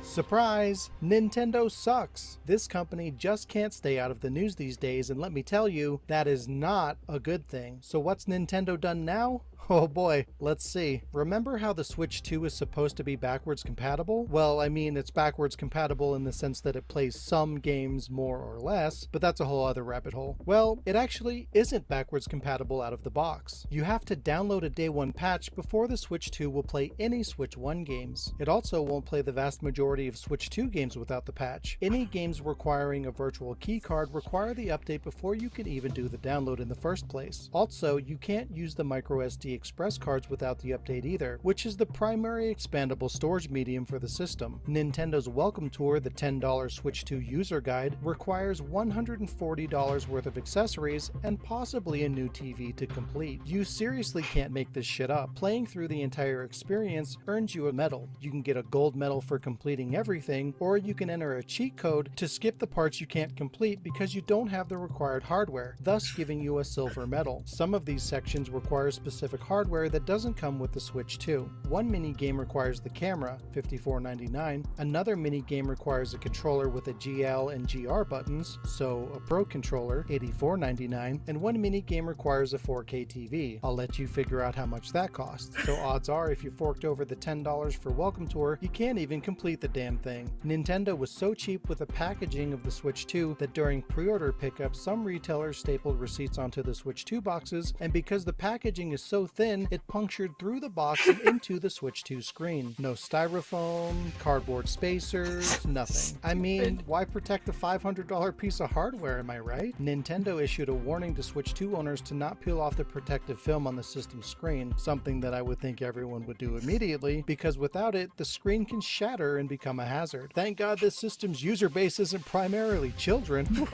Surprise! Nintendo sucks. This company just can't stay out of the news these days, and let me tell you, that is not a good thing. So what's Nintendo done now? Oh boy, let's see. Remember how the Switch 2 is supposed to be backwards compatible? Well, I mean, it's backwards compatible in the sense that it plays some games more or less, but that's a whole other rabbit hole. Well, it actually isn't backwards compatible out of the box. You have to download a day one patch before the Switch 2 will play any Switch 1 games. It also won't play the vast majority of Switch 2 games without the patch. Any games requiring a virtual key card require the update before you can even do the download in the first place. Also, you can't use the microSD express cards without the update either, which is the primary expandable storage medium for the system. Nintendo's welcome tour, the $10 Switch 2 user guide, requires $140 worth of accessories and possibly a new TV to complete. You seriously can't make this shit up. Playing through the entire experience earns you a medal. You can get a gold medal for completing everything, or you can enter a cheat code to skip the parts you can't complete because you don't have the required hardware, thus giving you a silver medal. Some of these sections require specific hardware that doesn't come with the Switch 2. One mini game requires the camera, $54.99. Another mini game requires a controller with a GL and GR buttons, so a Pro controller, $84.99. And one mini game requires a 4K TV. I'll let you figure out how much that costs. So odds are, if you forked over the $10 for welcome tour, you can't even complete the damn thing. Nintendo was so cheap with the packaging of the Switch 2 that during pre-order pickup, some retailers stapled receipts onto the Switch 2 boxes, and because the packaging is so thin, it punctured through the box and into the Switch 2 screen. No styrofoam, cardboard spacers, nothing. I mean, why protect a $500 piece of hardware, am I right? Nintendo issued a warning to Switch 2 owners to not peel off the protective film on the system's screen, something that I would think everyone would do immediately, because without it, the screen can shatter and become a hazard. Thank God this system's user base isn't primarily children.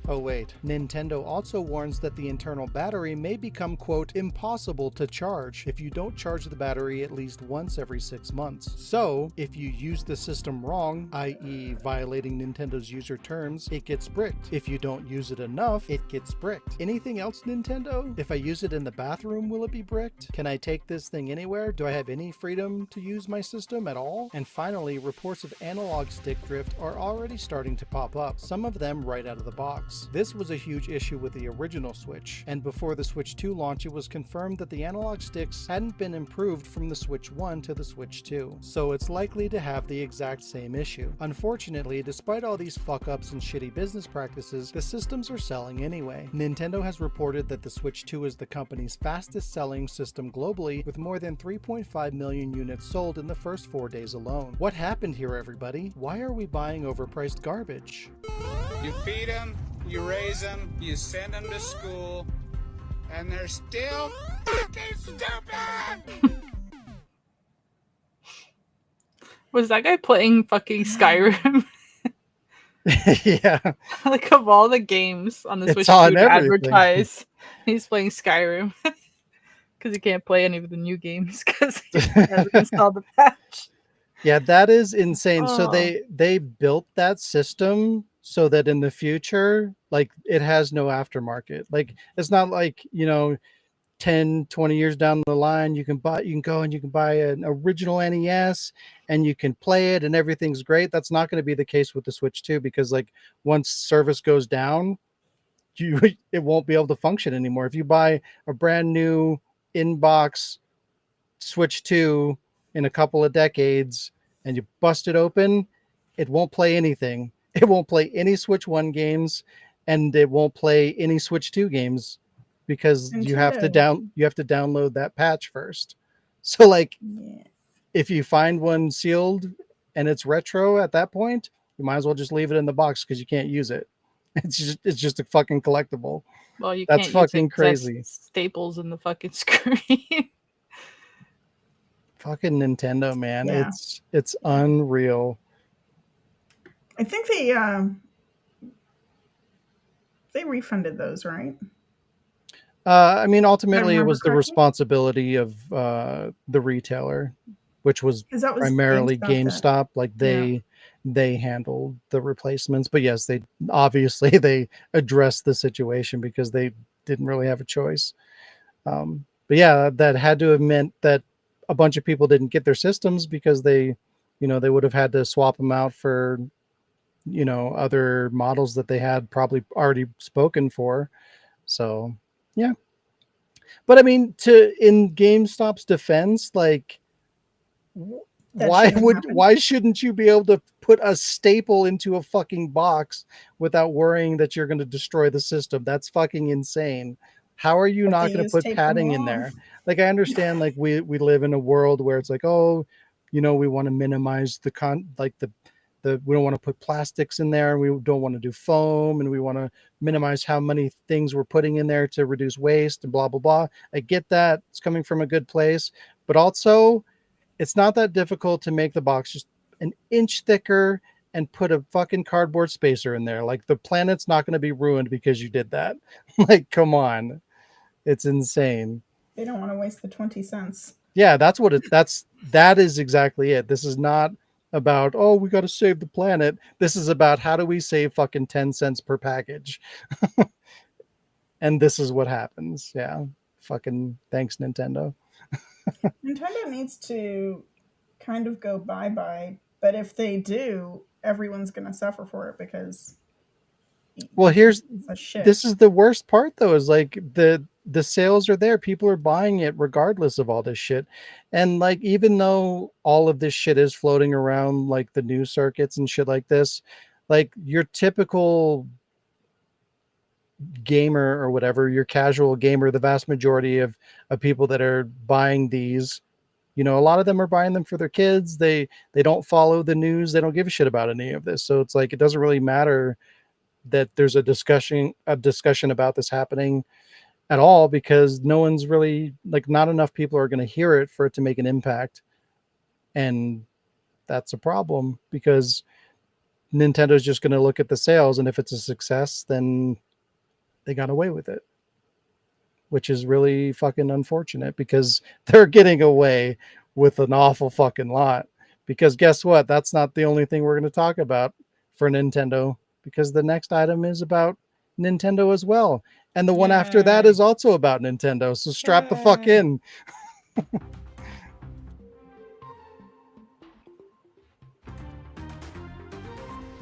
Oh wait, Nintendo also warns that the internal battery may become, quote, impossible to charge if you don't charge the battery at least once every 6 months. So, if you use the system wrong, i.e. violating Nintendo's user terms, it gets bricked. If you don't use it enough, it gets bricked. Anything else, Nintendo? If I use it in the bathroom, will it be bricked? Can I take this thing anywhere? Do I have any freedom to use my system at all? And finally, reports of analog stick drift are already starting to pop up, some of them right out of the box. This was a huge issue with the original Switch, and before the Switch 2 launch it was confirmed that the analog sticks hadn't been improved from the Switch 1 to the Switch 2, so it's likely to have the exact same issue. Unfortunately, despite all these fuck-ups and shitty business practices, the systems are selling anyway. Nintendo has reported that the Switch 2 is the company's fastest selling system globally, with more than 3.5 million units sold in the first 4 days alone. What happened here, everybody? Why are we buying overpriced garbage? You feed them, you raise them, you send them to school, and they're still fucking stupid! Was that guy playing fucking Skyrim? Yeah. Like, of all the games on the It's Switch on 2 to everything. advertise, he's playing Skyrim. Because he can't play any of the new games because he hasn't installed the patch. Yeah, that is insane. So Oh. they built that system so that in the future, like it has no aftermarket. Like it's not like, 10, 20 years down the line, you can go and you can buy an original NES and you can play it and everything's great. That's not going to be the case with the Switch 2 because like once service goes down, you it won't be able to function anymore. If you buy a brand new in-box Switch 2 in a couple of decades and you bust it open, it won't play anything. It won't play any Switch 1 games and it won't play any Switch 2 games because Nintendo. you have to download that patch first. So like Yeah. if you find one sealed and it's retro at that point, you might as well just leave it in the box because you can't use it. It's just a fucking collectible. Well, you That's can't use it fucking because that's crazy. staples in the fucking screen. Fucking Nintendo, man. Yeah. It's unreal. I think they refunded those, right? I mean, ultimately, it remember was the correctly? responsibility of the retailer, which was 'Cause that was primarily GameStop that GameStop. Like yeah. they handled the replacements, but yes, they obviously they addressed the situation because they didn't really have a choice. But yeah, that had to have meant that a bunch of people didn't get their systems because they would have had to swap them out for other models that they had probably already spoken for. So yeah. But I mean, in GameStop's defense, like, That shouldn't happen. why shouldn't you be able to put a staple into a fucking box without worrying that you're going to destroy the system? That's fucking insane. How are you But they not going to use put tape from padding in along. there? Like, I understand, like we live in a world where it's like, oh, we want to minimize the we don't want to put plastics in there, and we don't want to do foam, and we want to minimize how many things we're putting in there to reduce waste and blah blah blah. I get that it's coming from a good place, but also it's not that difficult to make the box just an inch thicker and put a fucking cardboard spacer in there. Like the planet's not going to be ruined because you did that. Like, come on. It's insane. They don't want to waste the 20 cents. Yeah, that is exactly it. This is not about, oh, we got to save the planet. This is about how do we save fucking 10 cents per package. And this is what happens. Yeah. Fucking thanks, Nintendo. Nintendo needs to kind of go bye-bye, but if they do, everyone's going to suffer for it because Well, it's a shit. this is the worst part though, is like the sales are there. People are buying it regardless of all this shit. And like even though all of this shit is floating around like the news circuits and shit like this, like your typical gamer or whatever, your casual gamer, the vast majority of people that are buying these, a lot of them are buying them for their kids. They don't follow the news. They don't give a shit about any of this. So it's like it doesn't really matter that there's a discussion about this happening at all because no one's really like not enough people are going to hear it for it to make an impact. And that's a problem because Nintendo's just going to look at the sales, and if it's a success, then they got away with it, which is really fucking unfortunate because they're getting away with an awful fucking lot. Because guess what? That's not the only thing we're going to talk about for Nintendo, because the next item is about Nintendo as well. And the one after that Yay. is also about Nintendo. So strap the fuck Yay. in.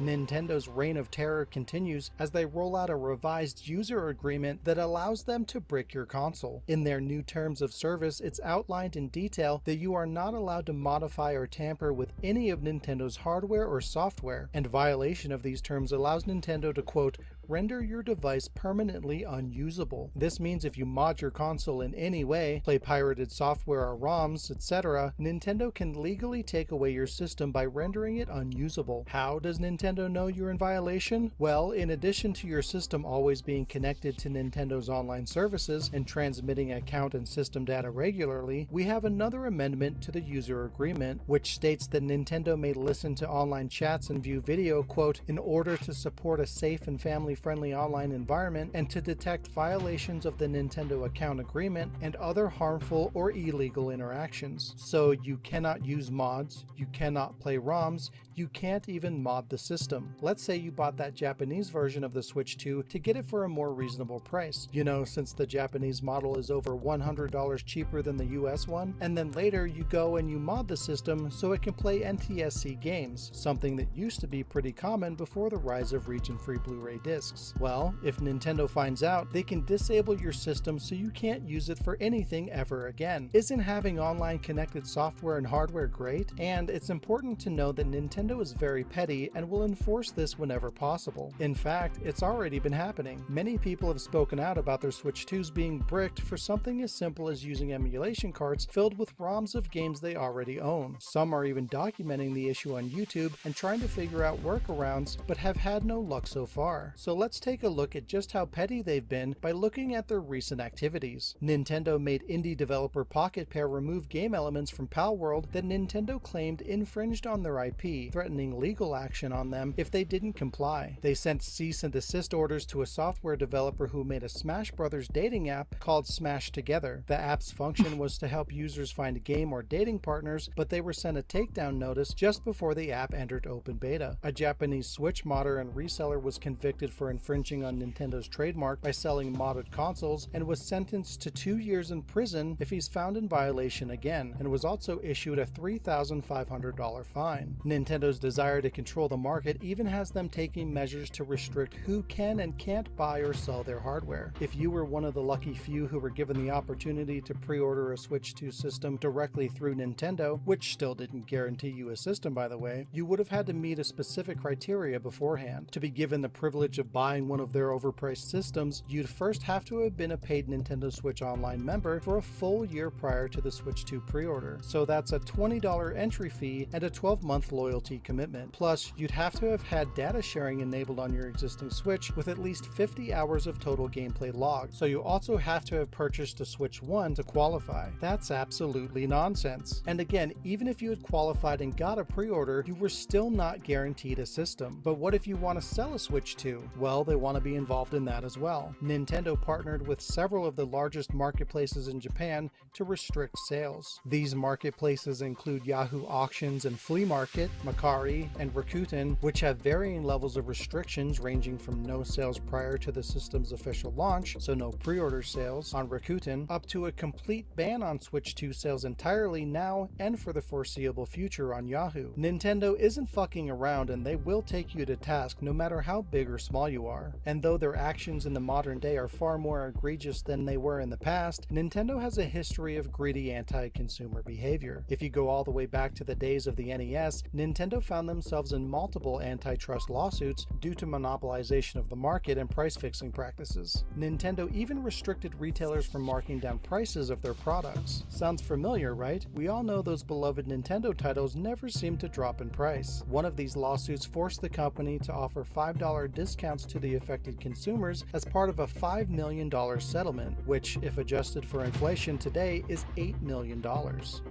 Nintendo's reign of terror continues as they roll out a revised user agreement that allows them to brick your console. In their new terms of service, it's outlined in detail that you are not allowed to modify or tamper with any of Nintendo's hardware or software, and violation of these terms allows Nintendo to, quote, render your device permanently unusable. This means if you mod your console in any way, play pirated software or ROMs, etc., Nintendo can legally take away your system by rendering it unusable. How does Nintendo Nintendo know you're in violation? Well, in addition to your system always being connected to Nintendo's online services and transmitting account and system data regularly, we have another amendment to the user agreement, which states that Nintendo may listen to online chats and view video, quote, in order to support a safe and family-friendly online environment and to detect violations of the Nintendo account agreement and other harmful or illegal interactions. So you cannot use mods, you cannot play ROMs, you can't even mod the system. Let's say you bought that Japanese version of the Switch 2 to get it for a more reasonable price. You know, since the Japanese model is over $100 cheaper than the US one, and then later you go and you mod the system so it can play NTSC games, something that used to be pretty common before the rise of region-free Blu-ray discs. Well, if Nintendo finds out, they can disable your system so you can't use it for anything ever again. Isn't having online connected software and hardware great? And it's important to know that Nintendo is very petty and will enforce this whenever possible. In fact, it's already been happening. Many people have spoken out about their Switch 2s being bricked for something as simple as using emulation carts filled with ROMs of games they already own. Some are even documenting the issue on YouTube and trying to figure out workarounds, but have had no luck so far. So let's take a look at just how petty they've been by looking at their recent activities. Nintendo made indie developer Pocket Pair remove game elements from Palworld that Nintendo claimed infringed on their IP, threatening legal action on them if they didn't comply. They sent cease and desist orders to a software developer who made a Smash Brothers dating app called Smash Together. The app's function was to help users find game or dating partners, but they were sent a takedown notice just before the app entered open beta. A Japanese Switch modder and reseller was convicted for infringing on Nintendo's trademark by selling modded consoles and was sentenced to 2 years in prison if he's found in violation again, and was also issued a $3,500 fine. Nintendo's desire to control the market even has them taking measures to restrict who can and can't buy or sell their hardware. If you were one of the lucky few who were given the opportunity to pre-order a Switch 2 system directly through Nintendo, which still didn't guarantee you a system by the way, you would have had to meet a specific criteria beforehand. To be given the privilege of buying one of their overpriced systems, you'd first have to have been a paid Nintendo Switch Online member for a full year prior to the Switch 2 pre-order. So that's a $20 entry fee and a 12-month loyalty commitment. Plus, you'd have to have had data sharing enabled on your existing Switch with at least 50 hours of total gameplay logged. So you also have to have purchased a Switch 1 to qualify. That's absolutely nonsense. And again, even if you had qualified and got a pre-order, you were still not guaranteed a system. But what if you want to sell a Switch 2? Well, they want to be involved in that as well. Nintendo partnered with several of the largest marketplaces in Japan to restrict sales. These marketplaces include Yahoo Auctions and Flea Market, Mercari, and Rakuten, which have varying levels of restrictions ranging from no sales prior to the system's official launch, so no pre-order sales on Rakuten, up to a complete ban on Switch 2 sales entirely now and for the foreseeable future on Yahoo. Nintendo isn't fucking around and they will take you to task no matter how big or small you are. And though their actions in the modern day are far more egregious than they were in the past, Nintendo has a history of greedy anti-consumer behavior. If you go all the way back to the days of the NES, Nintendo found themselves in multiple antitrust lawsuits due to monopolization of the market and price-fixing practices. Nintendo even restricted retailers from marking down prices of their products. Sounds familiar, right? We all know those beloved Nintendo titles never seem to drop in price. One of these lawsuits forced the company to offer $5 discounts to the affected consumers as part of a $5 million settlement, which, if adjusted for inflation today, is $8 million.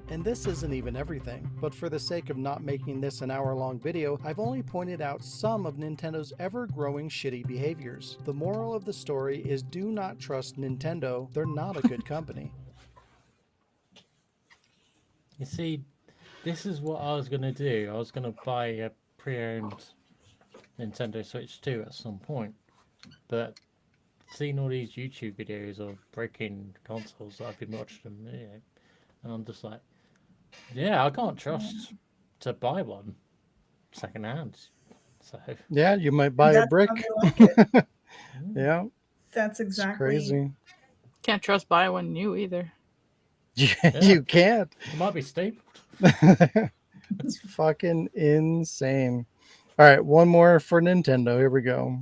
And this isn't even everything, but for the sake of not making this an hour-long video, I've only pointed out some of Nintendo's ever-growing shitty behaviors. The moral of the story is do not trust Nintendo, they're not a good company. You see, this is what I was going to do. I was going to buy a pre-owned Nintendo Switch 2 at some point, but seeing all these YouTube videos of breaking consoles that I've been watching, and I'm just like, yeah, I can't trust to buy one secondhand. So yeah, you might buy a brick. Like it. Yeah, That's it's exactly crazy. Can't trust buy one new either. You can't. it might be stapled. It's fucking insane. All right, one more for Nintendo. Here we go.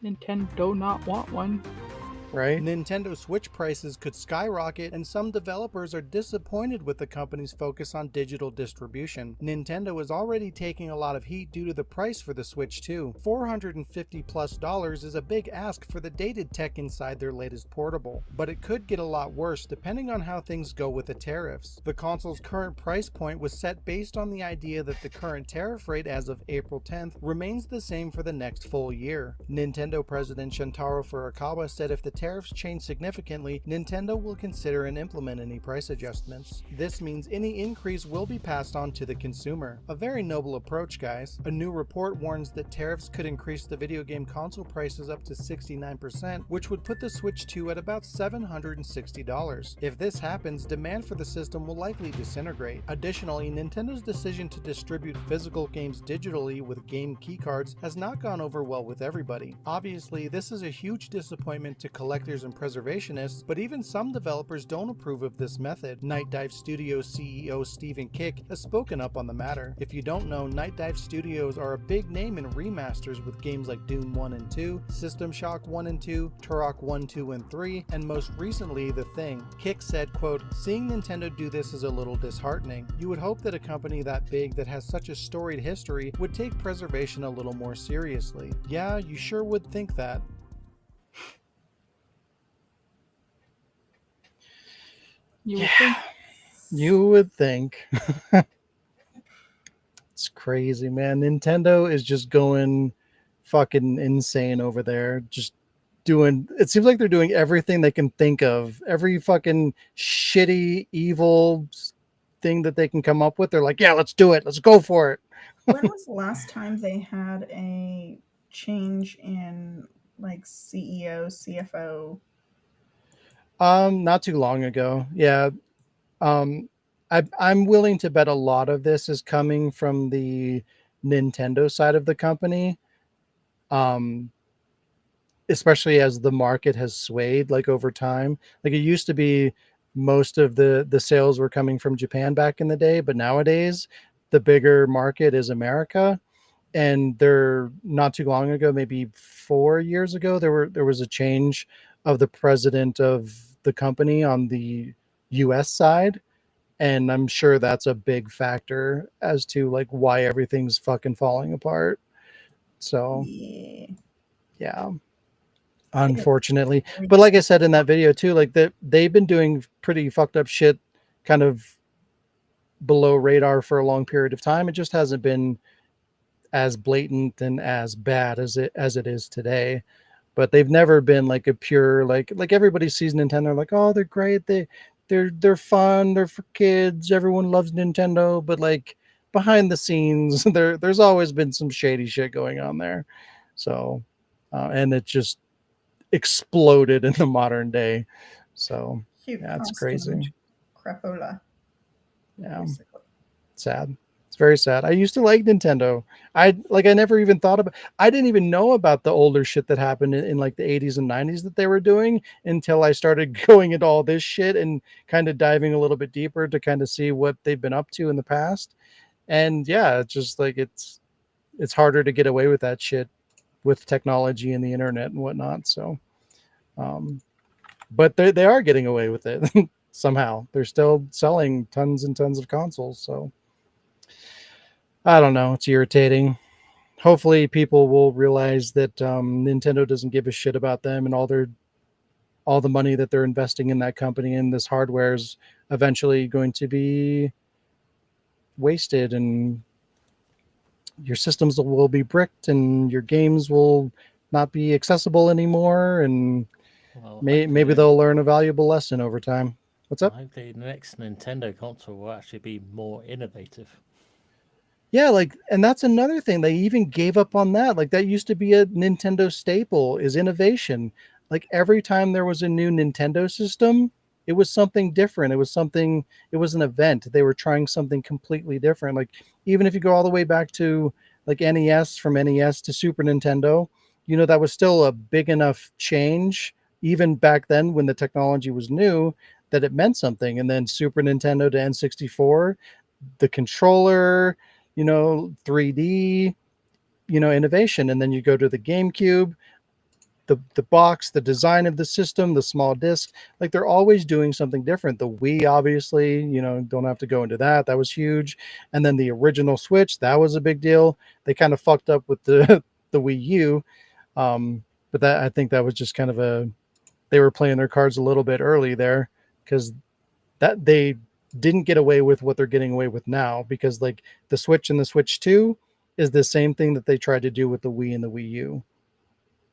Nintendo not want one. right? Nintendo Switch prices could skyrocket, and some developers are disappointed with the company's focus on digital distribution. Nintendo is already taking a lot of heat due to the price for the Switch 2. $450+ is a big ask for the dated tech inside their latest portable, but it could get a lot worse depending on how things go with the tariffs. The console's current price point was set based on the idea that the current tariff rate as of April 10th remains the same for the next full year. Nintendo President Shintaro Furukawa said if the tariffs change significantly, Nintendo will consider and implement any price adjustments. This means any increase will be passed on to the consumer. A very noble approach, guys. A new report warns that tariffs could increase the video game console prices up to 69%, which would put the Switch 2 at about $760. If this happens, demand for the system will likely disintegrate. Additionally, Nintendo's decision to distribute physical games digitally with game keycards has not gone over well with everybody. Obviously, this is a huge disappointment to collectors and preservationists, but even some developers don't approve of this method. Night Dive Studios CEO Stephen Kick has spoken up on the matter. If you don't know, Night Dive Studios are a big name in remasters with games like Doom 1 and 2, System Shock 1 and 2, Turok 1, 2, and 3, and most recently The Thing. Kick said, quote, "Seeing Nintendo do this is a little disheartening. You would hope that a company that big that has such a storied history would take preservation a little more seriously. Yeah, you sure would think that." You would think. You would think. It's crazy, man. Nintendo is just going fucking insane over there. Just doing, it seems like they're doing everything they can think of. Every fucking shitty, evil thing that they can come up with. They're like, yeah, let's do it. Let's go for it. When was the last time they had a change in like CEO, CFO? Not too long ago. Yeah. I'm willing to bet a lot of this is coming from the Nintendo side of the company. Especially as the market has swayed like over time. Like it used to be most of the sales were coming from Japan back in the day, but nowadays the bigger market is America. And there, not too long ago, maybe 4 years ago, there was a change of the president of the company on the US side. And I'm sure that's a big factor as to like why everything's fucking falling apart. So yeah, unfortunately. But like I said in that video too, like they've been doing pretty fucked up shit kind of below radar for a long period of time. It just hasn't been as blatant and as bad as it is today. But they've never been like a pure like everybody sees Nintendo like, oh, they're great, they're fun, they're for kids, everyone loves Nintendo, but like behind the scenes there's always been some shady shit going on there. So and it just exploded in the modern day. So yeah, it's crazy. Crapola. Yeah, Basically. sad. It's very sad. I used to like Nintendo. I never even thought about, I didn't even know about the older shit that happened in like the 80s and 90s that they were doing until I started going into all this shit and kind of diving a little bit deeper to kind of see what they've been up to in the past. And yeah, it's just like it's harder to get away with that shit with technology and the internet and whatnot. So but they are getting away with it somehow. They're still selling tons and tons of consoles. So I don't know. It's irritating. Hopefully people will realize that Nintendo doesn't give a shit about them and all the money that they're investing in that company, and this hardware is eventually going to be wasted, and your systems will be bricked and your games will not be accessible anymore. And maybe they'll learn a valuable lesson over time. What's up? Hopefully the next Nintendo console will actually be more innovative. Yeah, like, and that's another thing. They even gave up on that. Like that used to be a Nintendo staple, is innovation. Like every time there was a new Nintendo system, it was something different. It was an event. They were trying something completely different. Like even if you go all the way back to like NES, from NES to Super Nintendo, that was still a big enough change, even back then when the technology was new, that it meant something. And then Super Nintendo to N64, the controller, 3D, innovation. And then you go to the GameCube, the box, the design of the system, the small disc, like they're always doing something different. The Wii, obviously, don't have to go into that. That was huge. And then the original Switch, that was a big deal. They kind of fucked up with the the Wii U. But that, I think that was just kind of they were playing their cards a little bit early there, because that they didn't get away with what they're getting away with now, because like the Switch and the Switch 2 is the same thing that they tried to do with the Wii and the Wii U.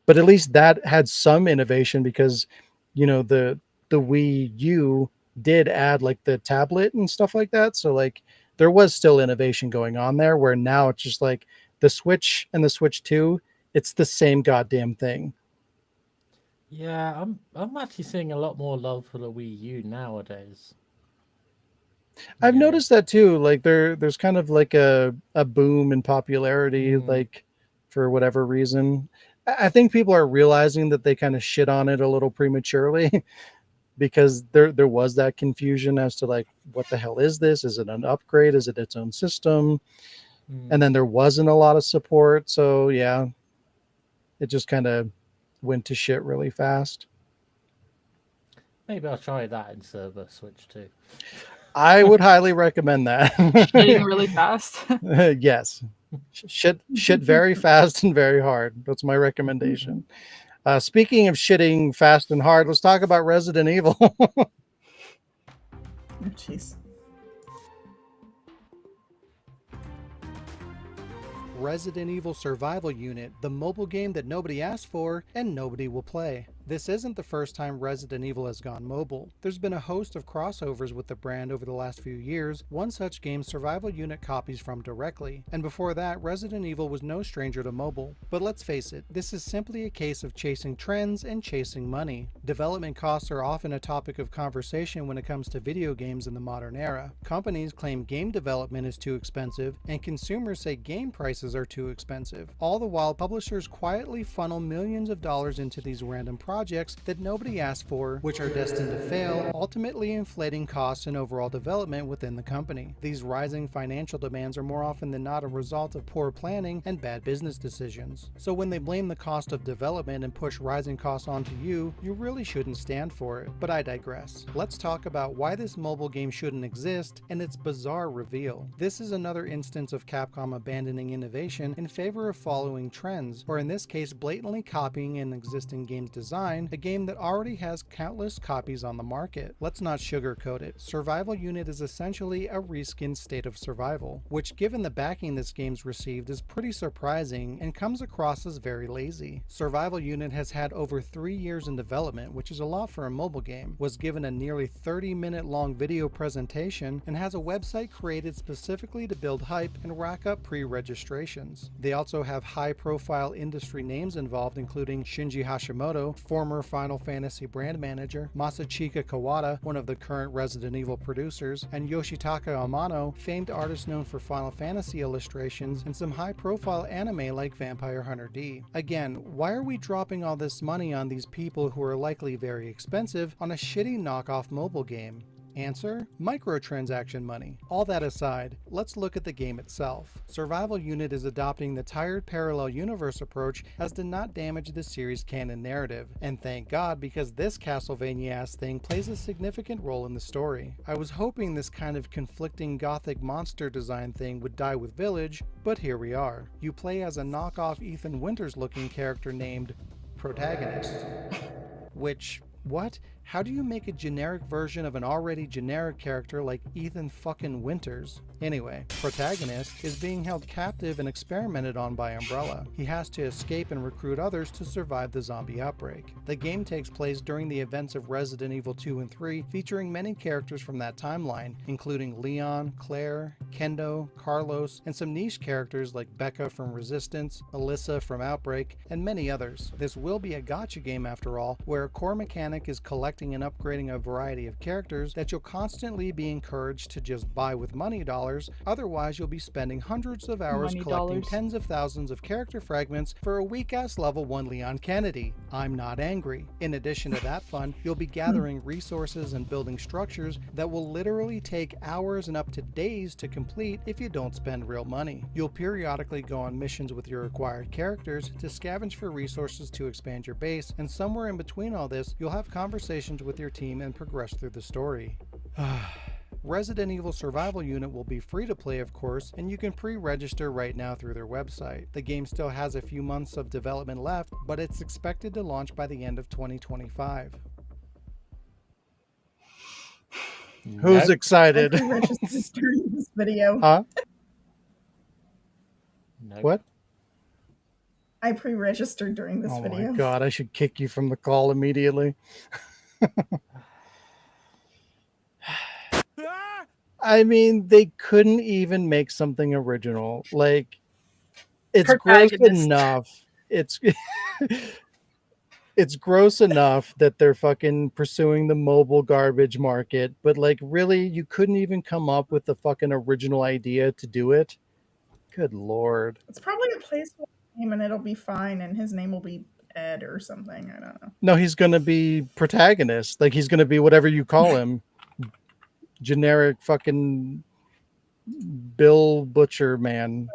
But at least that had some innovation, because the Wii U did add like the tablet and stuff like that. So like there was still innovation going on there, where now it's just like the Switch and the Switch 2, it's the same goddamn thing. Yeah, I'm actually seeing a lot more love for the Wii U nowadays. I've Yeah. noticed that too. Like there's kind of like a boom in popularity, like for whatever reason. I think people are realizing that they kind of shit on it a little prematurely, because there was that confusion as to like, what the hell is this? Is it an upgrade? Is it its own system? And then there wasn't a lot of support. So yeah, it just kind of went to shit really fast. Maybe I'll try that instead of a Switch 2. I would highly recommend that. Shitting really fast. Yes. Shit very fast and very hard. That's my recommendation. Speaking of shitting fast and hard, let's talk about Resident Evil. Oh, jeez. Resident Evil Survival Unit, the mobile game that nobody asked for and nobody will play. This isn't the first time Resident Evil has gone mobile. There's been a host of crossovers with the brand over the last few years, one such game Survival Unit copies from directly, and before that Resident Evil was no stranger to mobile. But let's face it, this is simply a case of chasing trends and chasing money. Development costs are often a topic of conversation when it comes to video games in the modern era. Companies claim game development is too expensive, and consumers say game prices are too expensive. All the while, publishers quietly funnel millions of dollars into these random projects that nobody asked for, which are destined to fail, ultimately inflating costs and overall development within the company. These rising financial demands are more often than not a result of poor planning and bad business decisions. So when they blame the cost of development and push rising costs onto you, you really shouldn't stand for it. But I digress. Let's talk about why this mobile game shouldn't exist and its bizarre reveal. This is another instance of Capcom abandoning innovation in favor of following trends, or in this case blatantly copying an existing game's design, a game that already has countless copies on the market. Let's not sugarcoat it. Survival Unit is essentially a reskinned State of Survival, which given the backing this game's received is pretty surprising and comes across as very lazy. Survival Unit has had over 3 years in development, which is a lot for a mobile game, was given a nearly 30-minute long video presentation, and has a website created specifically to build hype and rack up pre-registrations. They also have high-profile industry names involved, including Shinji Hashimoto, former Final Fantasy brand manager, Masachika Kawada, one of the current Resident Evil producers, and Yoshitaka Amano, famed artist known for Final Fantasy illustrations and some high-profile anime like Vampire Hunter D. Again, why are we dropping all this money on these people who are likely very expensive on a shitty knockoff mobile game? Answer: microtransaction money. All that aside, let's look at the game itself. Survival Unit is adopting the tired parallel universe approach as to not damage the series' canon narrative, and thank God, because this Castlevania-ass thing plays a significant role in the story. I was hoping this kind of conflicting gothic monster design thing would die with Village, but here we are. You play as a knockoff Ethan Winters looking character named Protagonist. Which, what? How do you make a generic version of an already generic character like Ethan fucking Winters? Anyway, Protagonist is being held captive and experimented on by Umbrella. He has to escape and recruit others to survive the zombie outbreak. The game takes place during the events of Resident Evil 2 and 3, featuring many characters from that timeline, including Leon, Claire, Kendo, Carlos, and some niche characters like Becca from Resistance, Alyssa from Outbreak, and many others. This will be a gacha game after all, where a core mechanic is collecting selecting and upgrading a variety of characters that you'll constantly be encouraged to just buy with money dollars, otherwise you'll be spending hundreds of hours Money collecting dollars. tens of thousands of character fragments for a weak-ass level 1 Leon Kennedy. I'm not angry. In addition to that fun, you'll be gathering resources and building structures that will literally take hours and up to days to complete if you don't spend real money. You'll periodically go on missions with your acquired characters to scavenge for resources to expand your base, and somewhere in between all this, you'll have conversations with your team and progress through the story. Resident Evil Survival Unit will be free to play, of course, and you can pre-register right now through their website. The game still has a few months of development left, but it's expected to launch by the end of 2025. Who's Nope. I excited? pre-registered during this video. Huh? Nope. What? I pre-registered during this Oh video. my god, I should kick you from the call immediately. I mean, they couldn't even make something original. Like, it's gross Protagonist. enough. It's it's gross enough that they're fucking pursuing the mobile garbage market, but like, really, you couldn't even come up with the fucking original idea to do it? Good lord. It's probably a placeholder name and it'll be fine, and his name will be Ed or something. I don't know. No, he's gonna be protagonist. Like, he's gonna be whatever you call him. Generic fucking Bill Butcher man,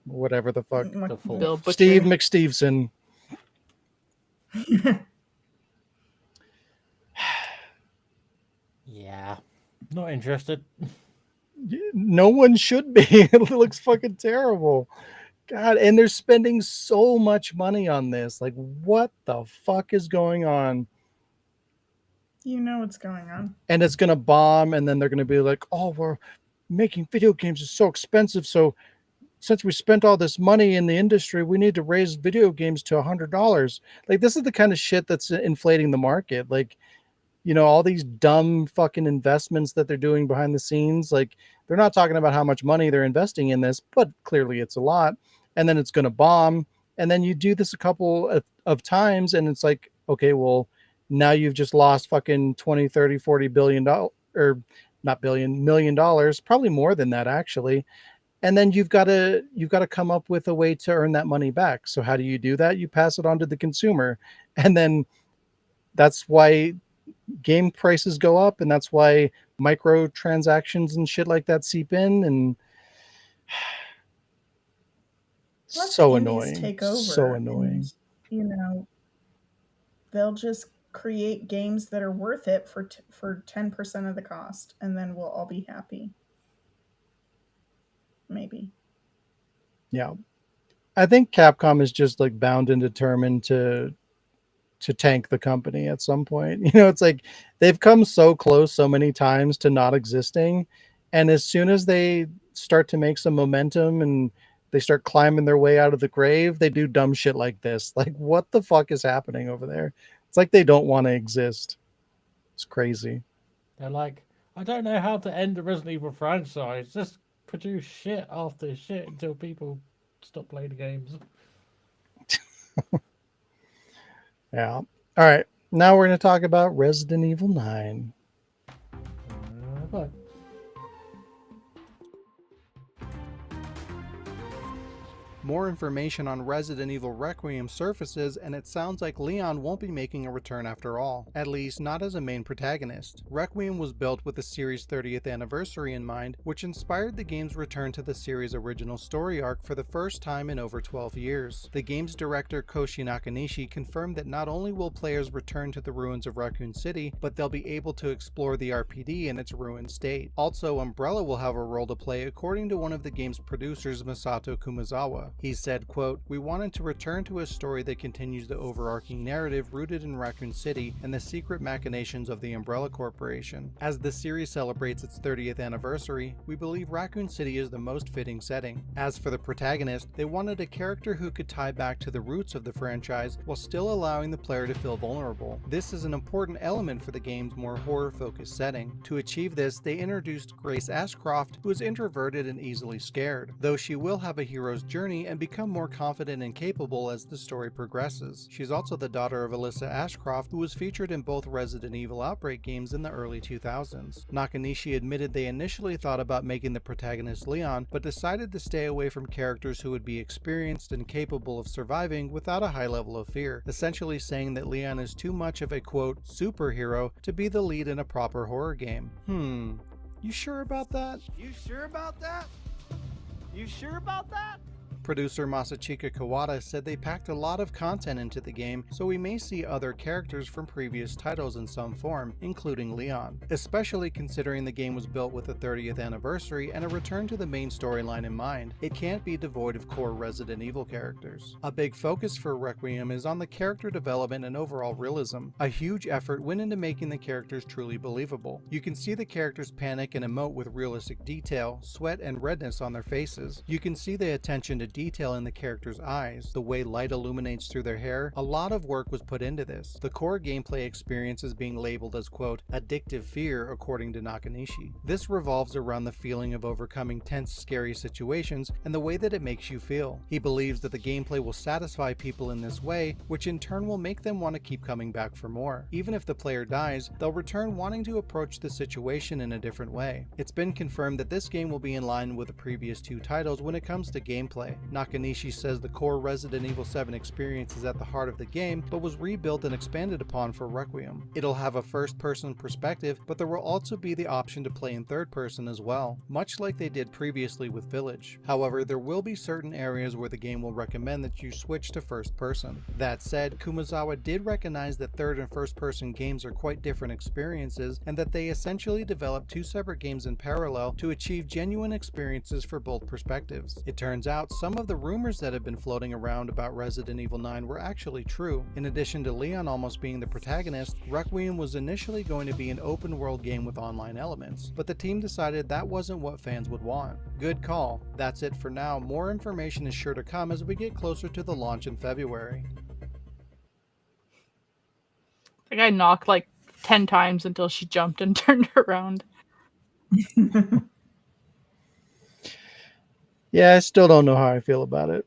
whatever the fuck. The full. Bill Butcher. Steve McSteveson. Yeah. Not interested. No one should be. It looks fucking terrible. God, and they're spending so much money on this. Like, what the fuck is going on? You know what's going on. And it's gonna bomb, and then they're gonna be like, oh, we're making video games is so expensive, so since we spent all this money in the industry, we need to raise video games to $100. Like, this is the kind of shit that's inflating the market. Like, you know, all these dumb fucking investments that they're doing behind the scenes. Like, they're not talking about how much money they're investing in this, but clearly it's a lot. And then it's going to bomb. And then you do this a couple of times, and it's like, okay, well, now you've just lost fucking 20, 30, 40 billion dollars, or not billion, $1 million, probably more than that, actually. And then you've got to come up with a way to earn that money back. So how do you do that? You pass it on to the consumer. And then that's why game prices go up, and that's why microtransactions and shit like that seep in, and Let so the indies annoying. take over, So annoying. and, you know, they'll just create games that are worth it for 10% of the cost, and then we'll all be happy. Maybe. Yeah. I think Capcom is just like bound and determined to tank the company at some point. You know, it's like they've come so close so many times to not existing, and as soon as they start to make some momentum and they start climbing their way out of the grave, they do dumb shit like this. Like, what the fuck is happening over there? It's like they don't want to exist. It's crazy. They're like, I don't know how to end the Resident Evil franchise. Just produce shit after shit until people stop playing the games. Yeah. All right. Now we're going to talk about Resident Evil 9. Bye. More information on Resident Evil Requiem surfaces, and it sounds like Leon won't be making a return after all, at least not as a main protagonist. Requiem was built with the series' 30th anniversary in mind, which inspired the game's return to the series' original story arc for the first time in over 12 years. The game's director Koshi Nakanishi confirmed that not only will players return to the ruins of Raccoon City, but they'll be able to explore the RPD in its ruined state. Also, Umbrella will have a role to play, according to one of the game's producers, Masato Kumazawa. He said, quote, "We wanted to return to a story that continues the overarching narrative rooted in Raccoon City and the secret machinations of the Umbrella Corporation. As the series celebrates its 30th anniversary, we believe Raccoon City is the most fitting setting. As for the protagonist, they wanted a character who could tie back to the roots of the franchise while still allowing the player to feel vulnerable. This is an important element for the game's more horror-focused setting. To achieve this, they introduced Grace Ashcroft, who is introverted and easily scared. Though she will have a hero's journey journey and become more confident and capable as the story progresses. She's also the daughter of Alyssa Ashcroft, who was featured in both Resident Evil Outbreak games in the early 2000s. Nakanishi admitted they initially thought about making the protagonist Leon, but decided to stay away from characters who would be experienced and capable of surviving without a high level of fear, essentially saying that Leon is too much of a quote superhero to be the lead in a proper horror game. You sure about that? You sure about that? You sure about that? Producer Masachika Kawada said they packed a lot of content into the game, so we may see other characters from previous titles in some form, including Leon, especially considering the game was built with the 30th anniversary and a return to the main storyline in mind. It can't be devoid of core Resident Evil characters. A big focus for Requiem is on the character development and overall realism. A huge effort went into making the characters truly believable. You can see the characters panic and emote with realistic detail, sweat and redness on their faces. You can see the attention to detail in the characters' eyes, the way light illuminates through their hair. A lot of work was put into this. The core gameplay experience is being labeled as quote addictive fear according to Nakanishi. This revolves around the feeling of overcoming tense, scary situations and the way that it makes you feel. He believes that the gameplay will satisfy people in this way, which in turn will make them want to keep coming back for more. Even if the player dies, they'll return wanting to approach the situation in a different way. It's been confirmed that this game will be in line with the previous two titles when it comes to gameplay. Nakanishi says the core Resident Evil 7 experience is at the heart of the game, but was rebuilt and expanded upon for Requiem. It'll have a first-person perspective, but there will also be the option to play in third-person as well, much like they did previously with Village. However, there will be certain areas where the game will recommend that you switch to first-person. That said, Kumazawa did recognize that third and first-person games are quite different experiences, and that they essentially developed two separate games in parallel to achieve genuine experiences for both perspectives. It turns out some of the rumors that have been floating around about Resident Evil 9 were actually true. In addition to Leon almost being the protagonist, Requiem was initially going to be an open world game with online elements, but the team decided that wasn't what fans would want. Good call. That's it for now. More information is sure to come as we get closer to the launch in February. The guy knocked like 10 times until she jumped and turned around. Yeah, I still don't know how I feel about it.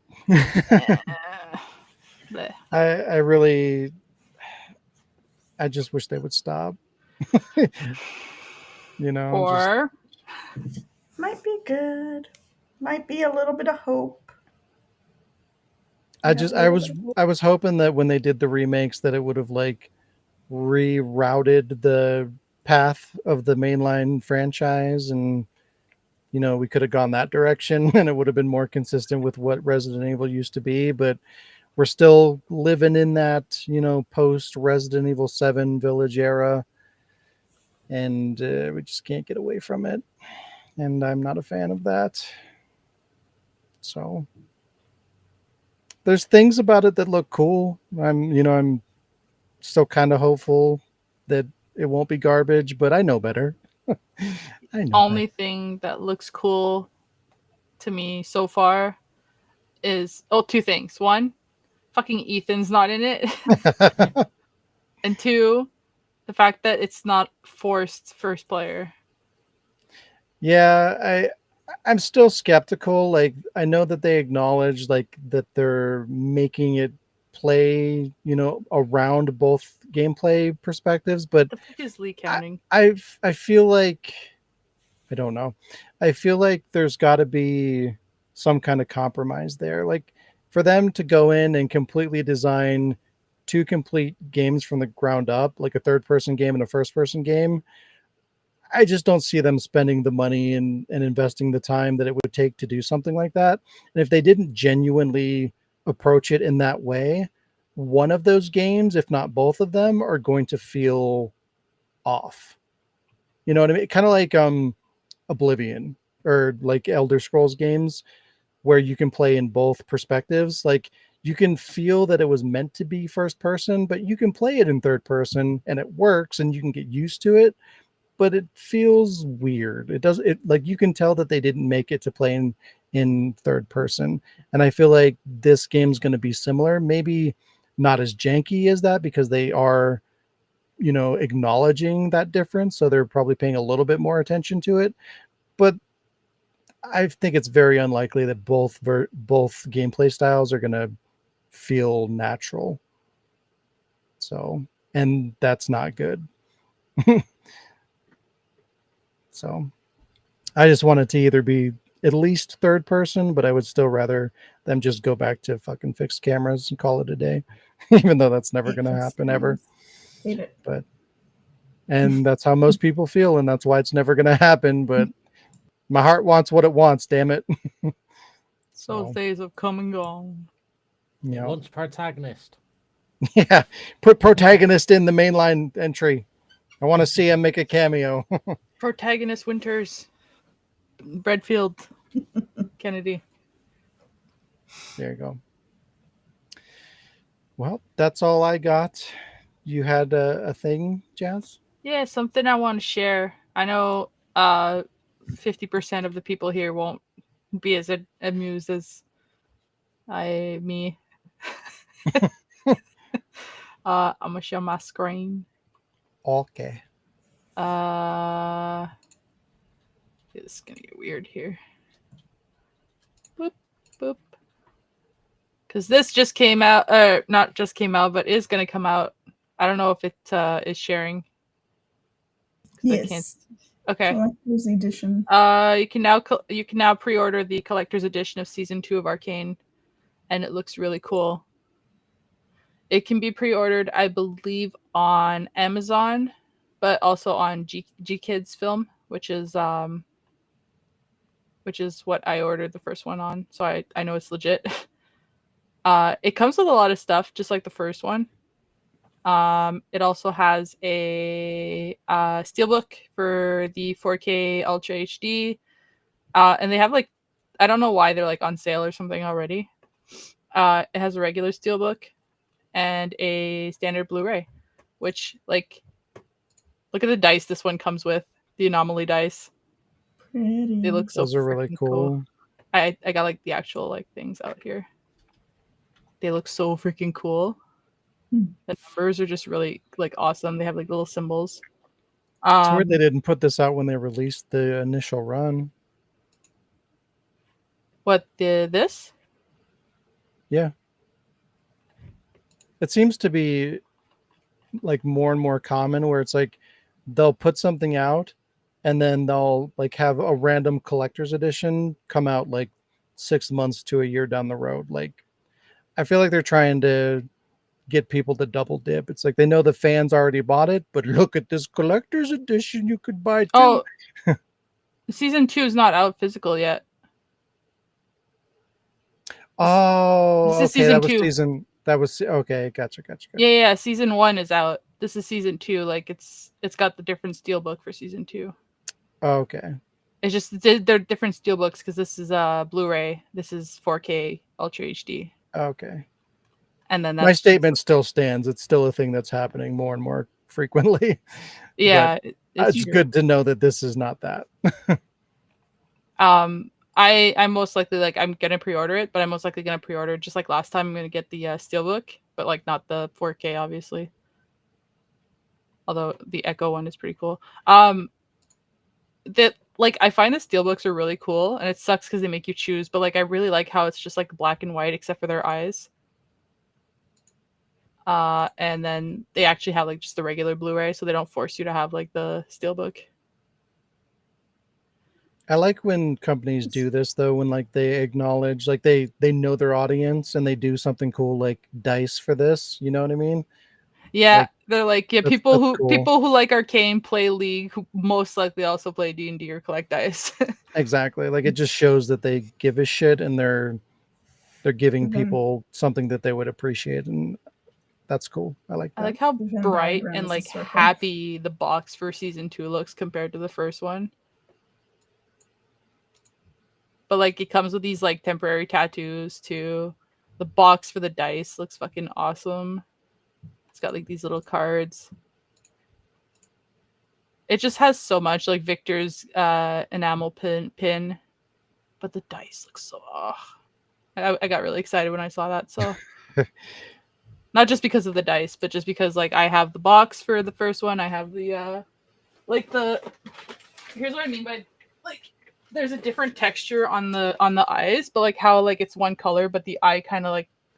Bleh. I really, I just wish they would stop. You know, Or Might be good. Might be a little bit of hope. I was hoping that when they did the remakes that it would have like rerouted the path of the mainline franchise, and you know, we could have gone that direction and it would have been more consistent with what Resident Evil used to be, but we're still living in that, you know, post Resident Evil 7 Village era, and we just can't get away from it, and I'm not a fan of that. So there's things about it that look cool. I'm still kind of hopeful that it won't be garbage, but I know better. I know only thing that looks cool to me so far is two things. One, fucking Ethan's not in it. better. And two, the fact that it's not forced first player. Yeah, I'm still skeptical. Like, I know that they acknowledge like that they're making it play, you know, around both gameplay perspectives, but The fuck is Lee counting? I feel like, I don't know. I feel like there's got to be some kind of compromise there. Like, for them to go in and completely design two complete games from the ground up, like a third-person game and a first-person game, I just don't see them spending the money and investing the time that it would take to do something like that. And if they didn't genuinely approach it in that way, one of those games, if not both of them, are going to feel off. You know what I mean? Kind of like Oblivion or like Elder Scrolls games where you can play in both perspectives. Like, you can feel that it was meant to be first person, but you can play it in third person and it works and you can get used to it, but it feels weird. It like, you can tell that they didn't make it to play in third person. And I feel like this game's going to be similar, maybe not as janky as that, because they are, you know, acknowledging that difference. So they're probably paying a little bit more attention to it, but I think it's very unlikely that both gameplay styles are going to feel natural. So, and that's not good. So, I just want it to either be at least third person, but I would still rather them just go back to fucking fixed cameras and call it a day, even though that's never going to happen ever. Hate it. And that's how most people feel, and that's why it's never going to happen. But my heart wants what it wants. Damn it. Those days have come and gone. You know, Once protagonist. yeah, put protagonist in the mainline entry. I want to see him make a cameo. Protagonist Winters, Bredfield, Kennedy. There you go. Well, that's all I got. You had a thing, Jazz? Yeah, something I want to share. I know 50% of the people here won't be as amused as me. I'm gonna show my screen. Okay. It's gonna get weird here. Boop, boop. Because this just came out, not just came out, but is gonna come out. I don't know if it is sharing. Yes. Okay. Collector's edition. You can now pre-order the collector's edition of season 2 of Arcane, and it looks really cool. It can be pre-ordered, I believe, on Amazon, but also on G Kids Film, which is what I ordered the first one on, so I know it's legit. It comes with a lot of stuff, just like the first one. It also has a steelbook for the 4K Ultra HD, and they have like, I don't know why they're like on sale or something already. It has a regular steelbook and a standard Blu-ray, which, like, look at the dice this one comes with, the anomaly dice. Pretty. They look so Those are really cool. I got like the actual like things out here. They look so freaking cool. The numbers are just really like awesome. They have like little symbols. It's weird they didn't put this out when they released the initial run. What, this? Yeah. It seems to be like more and more common where it's like they'll put something out and then they'll like have a random collector's edition come out like 6 months to a year down the road. Like, I feel like they're trying to get people to double dip. It's like they know the fans already bought it, but look at this collector's edition you could buy too. Oh, season 2 is not out physical yet. Oh, This is okay. season 2. That was okay. Gotcha. Yeah. Season 1 is out. This is season 2. Like it's got the different steelbook for season 2. Okay. It's just they're different steelbooks because this is Blu-ray. This is 4K Ultra HD. Okay. And then My statement still stands. It's still a thing that's happening more and more frequently. Yeah, it's good to know that this is not that. I'm most likely like I'm gonna pre-order it, but I'm most likely gonna pre-order just like last time. I'm gonna get the steelbook, but like not the 4K, obviously. Although the Echo one is pretty cool. That like I find the steelbooks are really cool, and it sucks because they make you choose. But like I really like how it's just like black and white except for their eyes. And then they actually have like just the regular Blu-ray, so they don't force you to have like the steelbook. I like when companies do this though, when like they acknowledge, like they know their audience and they do something cool like dice for this. You know what I mean? Yeah, Like, they're like, yeah, that's people cool. who like Arcane play League, who most likely also play D&D or collect dice. Exactly. Like it just shows that they give a shit and they're giving people something that they would appreciate, and that's cool. I like that. I like how bright and like happy the box for season 2 looks compared to the first one. But like it comes with these like temporary tattoos too. The box for the dice looks fucking awesome. It's got like these little cards. It just has so much, like Victor's enamel pin. But the dice look so I got really excited when I saw that. So not just because of the dice, but just because like I have the box for the first one. I have the here's what I mean by like there's a different texture on the eyes, but like how like it's one color, but the eye kind of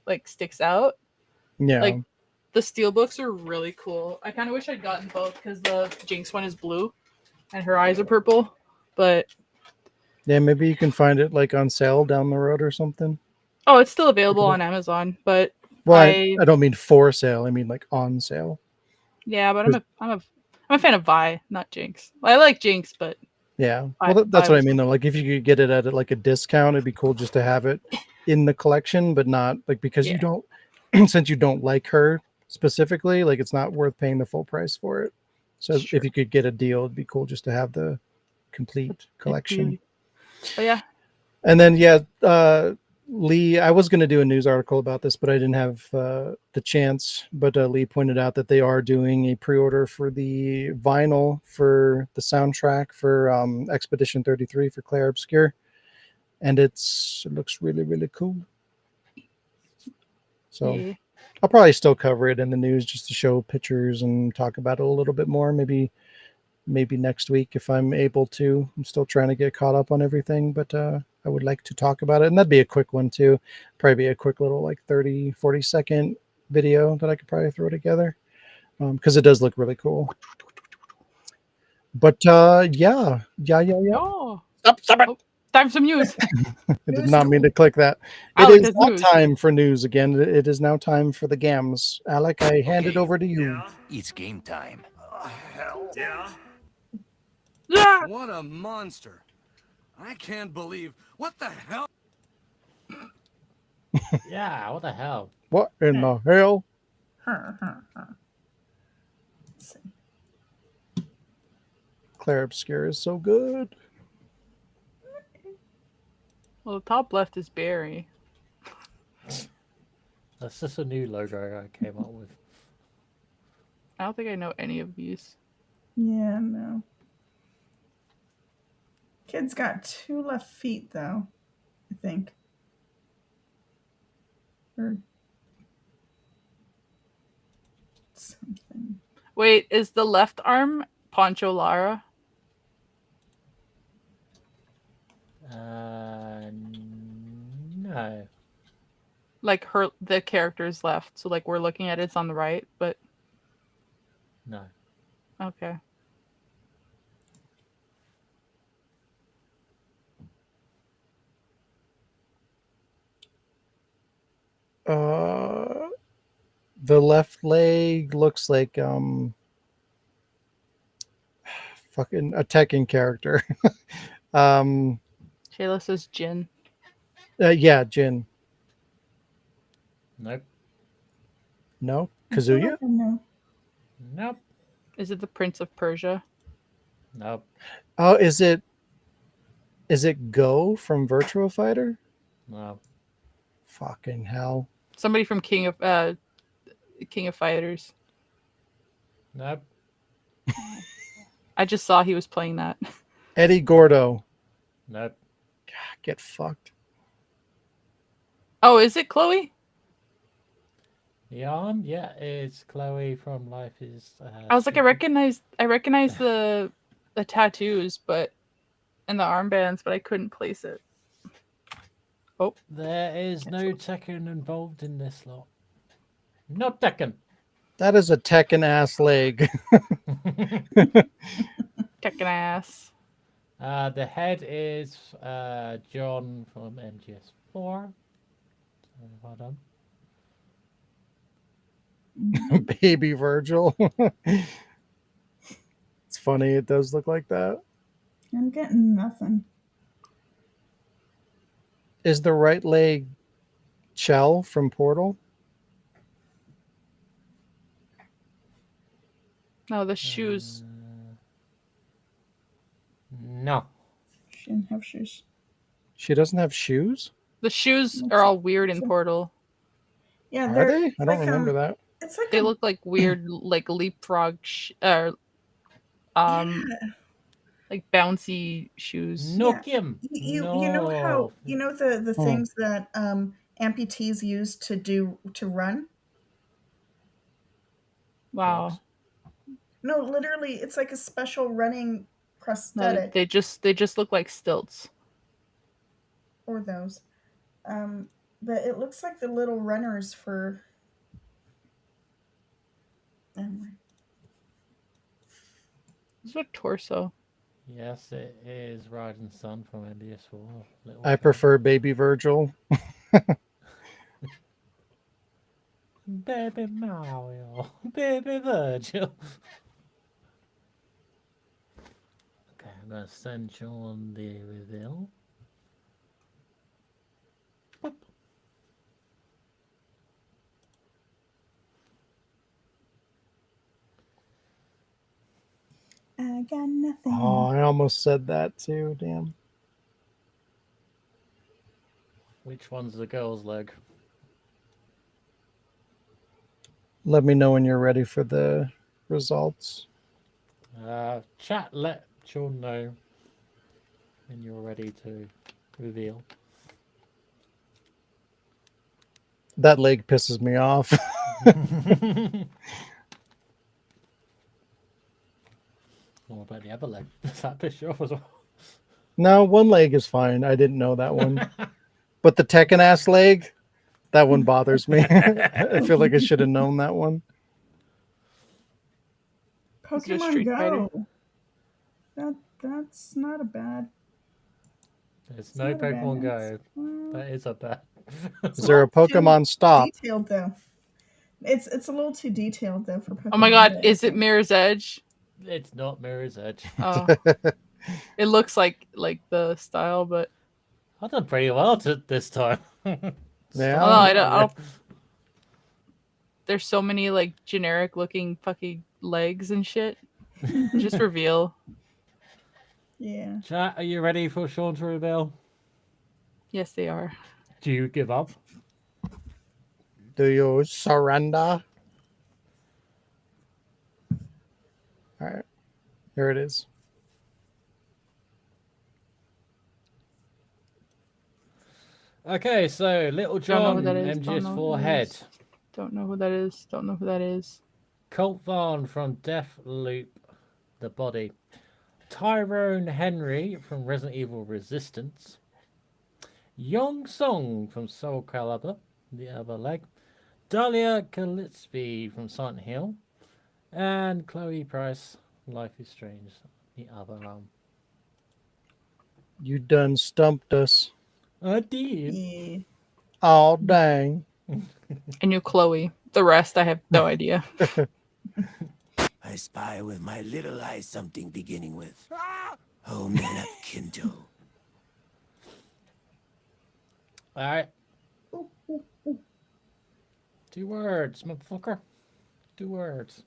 like sticks out. Yeah. Like the steelbooks are really cool. I kind of wish I'd gotten both because the Jinx one is blue, and her eyes are purple. But Yeah, maybe you can find it like on sale down the road or something. oh, it's still available on Amazon. But Well, I don't mean for sale. I mean like on sale. yeah, but I'm a fan of Vi, not Jinx. I like Jinx, but Yeah. Vi- Well, that's Vi what I was mean though. Like if you could get it at like a discount, it'd be cool just to have it in the collection, but not like because you Yeah. don't since you don't like her specifically, like it's not worth paying the full price for it. So Sure. if you could get a deal, it'd be cool just to have the complete collection. But yeah, And then Lee, I was going to do a news article about this, but I didn't have the chance. But Lee pointed out that they are doing a pre-order for the vinyl for the soundtrack for Expedition 33 for Claire Obscure, and it looks really, really cool. So yeah. I'll probably still cover it in the news just to show pictures and talk about it a little bit more. Maybe next week if I'm able to. I'm still trying to get caught up on everything, but I would like to talk about it. And that'd be a quick one too. Probably be a quick little like 40 second video that I could probably throw together because it does look really cool. But yeah. Oh, Stop it. Oh, time for some news. I did not mean to click that. Alec It is has now news. time for news again. It is now time for the gams. Alec, I hand it over to you. It's game time. Hell. Yeah? Yeah. What a monster. I can't believe. What the hell? Yeah, what the hell? What in the hell? Let's see. Claire Obscure is so good. Well, the top left is Barry. That's just a new logo I came up with. I don't think I know any of these. Yeah, no. Kid's got 2 left feet, though, I think. Or something. Wait, is the left arm Poncho Lara? No. Like the character's left, so like we're looking at it's on the right, but No. okay. The left leg looks like fucking a Tekken character. Shayla says Jin. Yeah, Jin. Nope. No, Kazuya. No. Nope. Is it the Prince of Persia? Nope. Oh, is it Go from Virtua Fighter? No. Fucking hell. Somebody from King of Fighters. Nope. I just saw he was playing that. Eddie Gordo. Nope. God, get fucked. Oh, is it Chloe? The arm, yeah, it's Chloe from Life is. I was like, I recognize the tattoos, but and the armbands, but I couldn't place it. Oh, There is no Tekken involved in this lot. Not Tekken. That is a Tekken ass leg. Tekken ass. The head is John from MGS4. So, well done. Baby Virgil. It's funny. It does look like that. I'm getting nothing. Is the right leg Chell from Portal? No, the shoes. No. She didn't have shoes. She doesn't have shoes? The shoes are all weird in Portal. Yeah, Are they're they? I don't remember that. It's like They look like weird, like leapfrog, like bouncy shoes. No, Yeah. Kim. you know how the Oh. things that amputees use to run? Wow. No, literally, it's like a special running prosthetic they just look like stilts. or those. But it looks like the little runners for. Anyway. It's a torso. Yes, it is Riding Sun from NDS4. I prefer Baby Virgil. Baby Mario. Baby Virgil. Okay, I'm going to send Sean the reveal. Boop. I got nothing. Oh, I almost said that too. Damn. Which one's the girl's leg? Let me know when you're ready for the results. Chat, let Sean know when you're ready to reveal. That leg pisses me off. What about the other leg? Does that piss you off as well? No, one leg is fine. I didn't know that one. But the Tekken ass leg, that one bothers me. I feel like I should have known that one. Is it a Pokemon Street Fighter? Go. That's not a bad. There's no not a bad Pokemon Go. answer. That is a bad. Is there a Pokemon Stop? Detailed though. It's a little too detailed though for Pokemon. Oh my god, Go, is I it think. Mirror's Edge? It's not Mirror's Edge. Oh. It looks like the style, but I've done pretty well this time. Yeah. oh, no, I don't. There's so many like generic looking fucking legs and shit. Just reveal. Yeah. Chat, are you ready for Sean to reveal? Yes, they are. Do you give up? Do you surrender? All right. Here it is. Okay, so Little Don't know John, who that is. Don't know who MGS4 that head. is. Don't know who that is. Don't know who that is. Colt Vaughn from Deathloop, the body. Tyrone Henry from Resident Evil Resistance. Yong Song from Soul Calibur, the other leg. Dahlia Gillespie from Silent Hill. And Chloe Price, Life is Strange, the other arm. You done stumped us. I did. Yeah. Oh, dang. I knew Chloe. The rest, I have no idea. I spy with my little eye something beginning with Homeman of Kinto. Alright. 2 words, motherfucker. 2 words.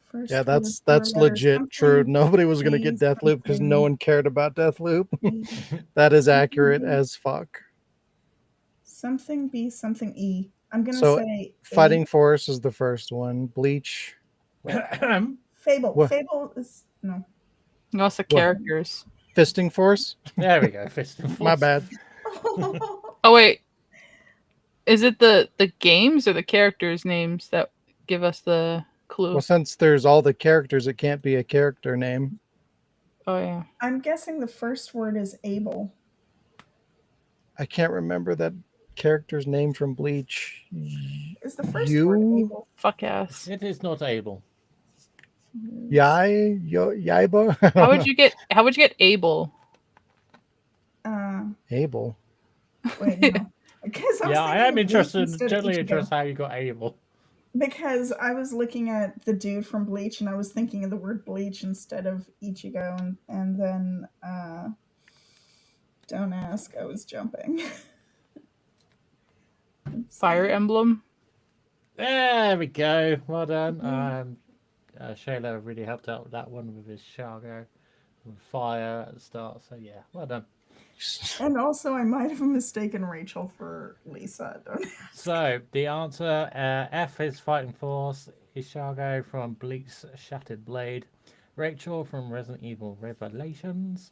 First Yeah, word that's for letter legit true. something, Nobody was going to get G Deathloop because no something. one cared about Deathloop. E. That is accurate as fuck. Something B something E. I'm gonna So, say Fighting Force is the first one. Bleach. Fable. What? Fable is no. Lots of What? characters. Fisting Force? There we go, Fist and My Force. bad. Oh wait, is it the games or the characters' names that give us the clue? Well, since there's all the characters, it can't be a character name. Oh yeah. I'm guessing the first word is able. I can't remember that character's name from Bleach. Is the first You? word able? Fuck ass. It is not able. Yaiba? How would you get Abel? Abel. Wait, no. Because Yeah, I am interested, Generally generally interested how you got able. Because I was looking at the dude from Bleach and I was thinking of the word bleach instead of Ichigo, and then don't ask, I was jumping. Fire Emblem. There we go. Well done. Shayla really helped out with that one with his Shargo and fire at the start. So yeah, well done. And also, I might have mistaken Rachel for Lisa. Don't ask. So the answer F is Fighting Force, Ishago from Bleak's Shattered Blade, Rachel from Resident Evil Revelations.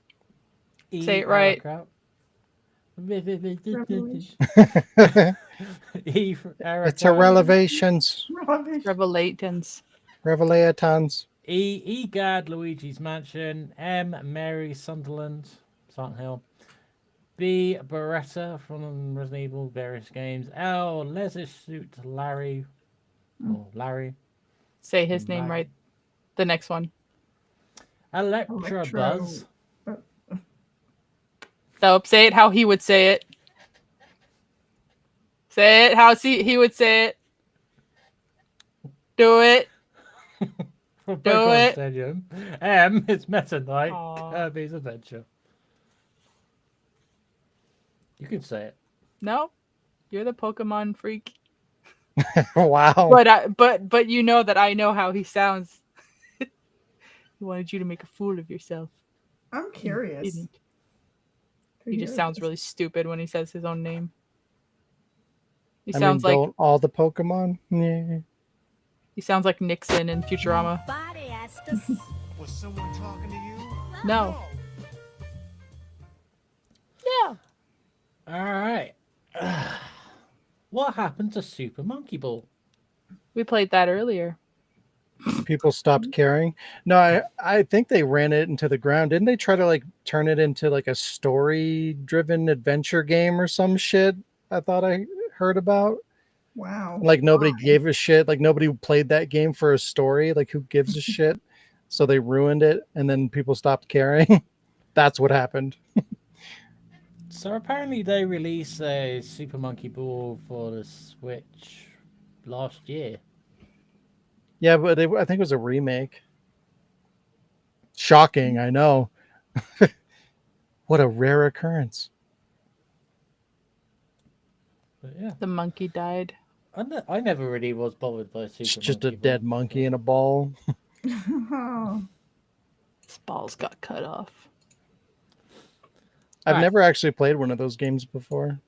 E, Say it right. Revelation. E for Erica. It's a relevations. Rubbish. Revelatons. Revelatons. Egad, Luigi's Mansion. M. Mary Sunderland, Silent Hill. B. Beretta from Resident Evil, various games. L. Leisure Suit Larry. Or Larry. Say his name right. The next one. Electrobuzz. Nope, say it how he would say it. Say it how he would say it. Do it. From Do Pokemon it. Stadium. M. It's Meta Knight. Aw. Kirby's Adventure. You can say it. No, you're the Pokemon freak. Wow. But you know that I know how he sounds. He wanted you to make a fool of yourself. I'm curious. Didn't. to He just hear sounds this. really stupid when he says his own name. He I sounds mean, like don't all the Pokemon? Yeah. he sounds like Nixon in Futurama. Body has to Was someone talking to you? No. Yeah. All right. What happened to Super Monkey Ball? We played that earlier. People stopped caring. No, I think they ran it into the ground. Didn't they try to like turn it into like a story-driven adventure game or some shit? I thought I heard about. Wow. Like nobody Why? gave a shit. Like nobody played that game for a story. Like who gives a shit? So they ruined it, and then people stopped caring. That's what happened. So apparently they released a Super Monkey Ball for the Switch last year. Yeah, but I think it was a remake. Shocking, I know. What a rare occurrence. But yeah, The monkey died. I never really was bothered by Super It's Monkey just a Ball. dead monkey in a ball. Oh, His balls got cut off. I've Alright. never actually played one of those games before.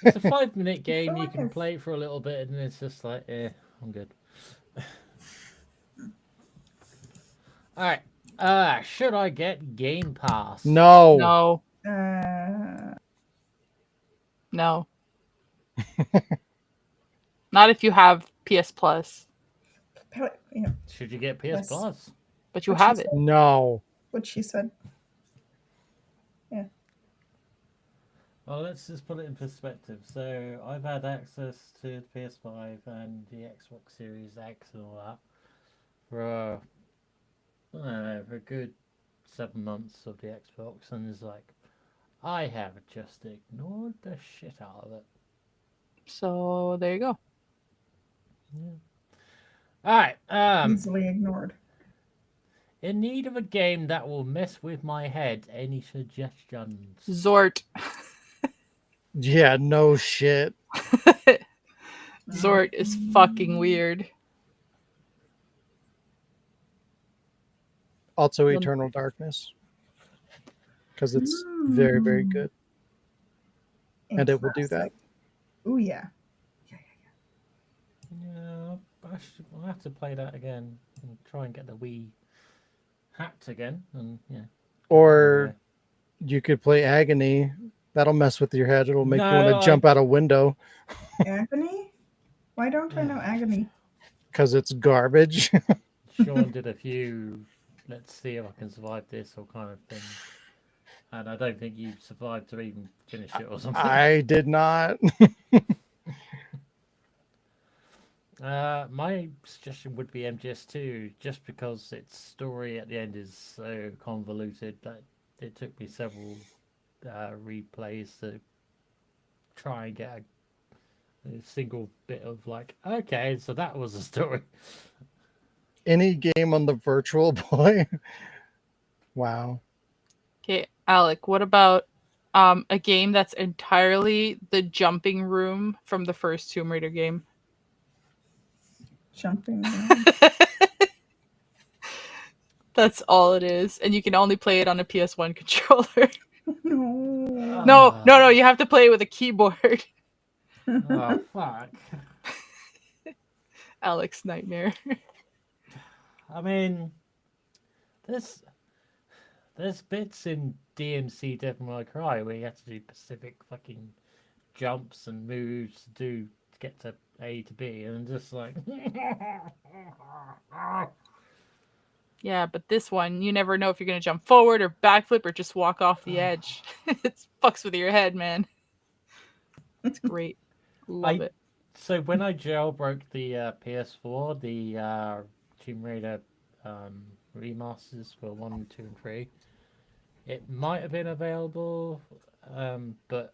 It's a 5-minute game. feel You like can I've- play it for a little bit, and it's just like, I'm good. All right. Should I get Game Pass? No. No. No. Not if you have PS Plus, yeah, Should you get PS Yes. Plus? but you What she have it. said. No. what she said. Well, let's just put it in perspective. So I've had access to the PS5 and the Xbox Series X and all that for I don't know, for a good 7 months of the Xbox, and it's like I have just ignored the shit out of it. So there you go. All right. Easily ignored. In need of a game that will mess with my head. Any suggestions? Zort. Yeah, no shit. Zort is fucking weird. Also Well- Eternal Darkness. Because it's very, very good. And it will do that. Oh yeah. Yeah, I'll have to play that again and try and get the Wii hacked again. And yeah. Or you could play Agony. That'll mess with your head. It'll make you want No, to jump out a window Agony? Why don't I know Agony? because it's garbage. Sean did a few. Let's see if I can survive this or kind of thing. And I don't think you survived to even finish it or something. I did not. My suggestion would be MGS2, just because its story at the end is so convoluted that it took me several replays to try and get a single bit of like, okay, so that was the story. Any game on the Virtual Boy. Wow. Okay, Alec, what about a game that's entirely the jumping room from the first Tomb Raider game? Jumping around. That's all it is, and you can only play it on a PS1 controller. No. No, you have to play it with a keyboard. Oh, fuck. Alec's nightmare. I mean, there's bits in DMC Devil May Cry where you have to do specific fucking jumps and moves to get to A to B, and just like. Yeah, but this one, you never know if you're gonna jump forward or backflip or just walk off the edge. It fucks with your head, man. It's great. Love it. So when I jailbroke the PS4, the Tomb Raider remasters for 1, 2, and 3, it might have been available, but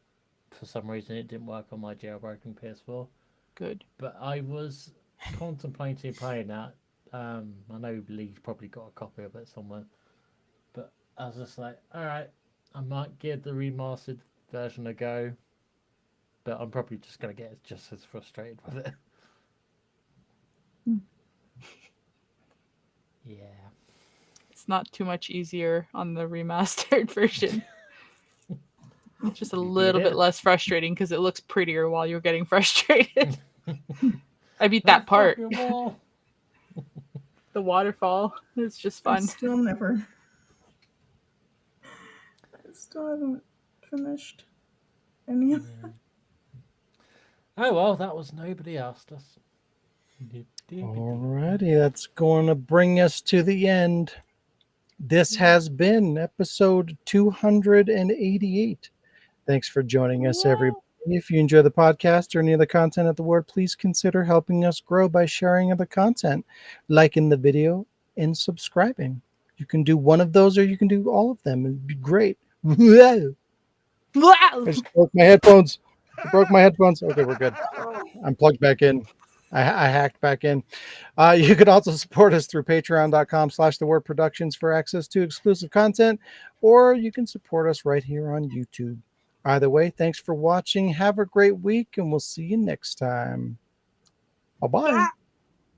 for some reason it didn't work on my jailbroken PS4. Good. But I was contemplating playing that. I know Lee's probably got a copy of it somewhere, but I was just like, all right, I might give the remastered version a go, but I'm probably just gonna get just as frustrated with it. Yeah, It's not too much easier on the remastered version. It's just a little bit less frustrating because it looks prettier while you're getting frustrated. I beat that part. The waterfall. It's just I fun. still never. I still haven't finished any of that. Oh well, that was Nobody Asked Us. Alrighty, that's going to bring us to the end. This has been episode 288. Thanks for joining us, everybody. If you enjoy the podcast or any of the content at the Ward, please consider helping us grow by sharing the content, liking the video, and subscribing. You can do one of those or you can do all of them. It'd be great. I just broke my headphones. I broke my headphones. Okay, we're good. I'm plugged back in. I hacked back in. You could also support us through patreon.com/thewordproductions for access to exclusive content, or you can support us right here on YouTube. Either way, thanks for watching. Have a great week, and we'll see you next time. Bye-bye.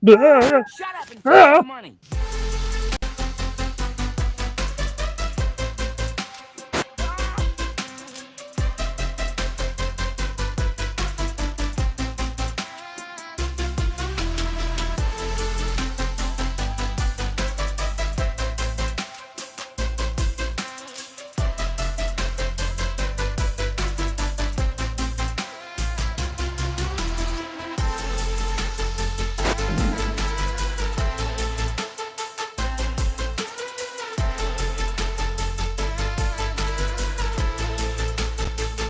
Shut up and take my money.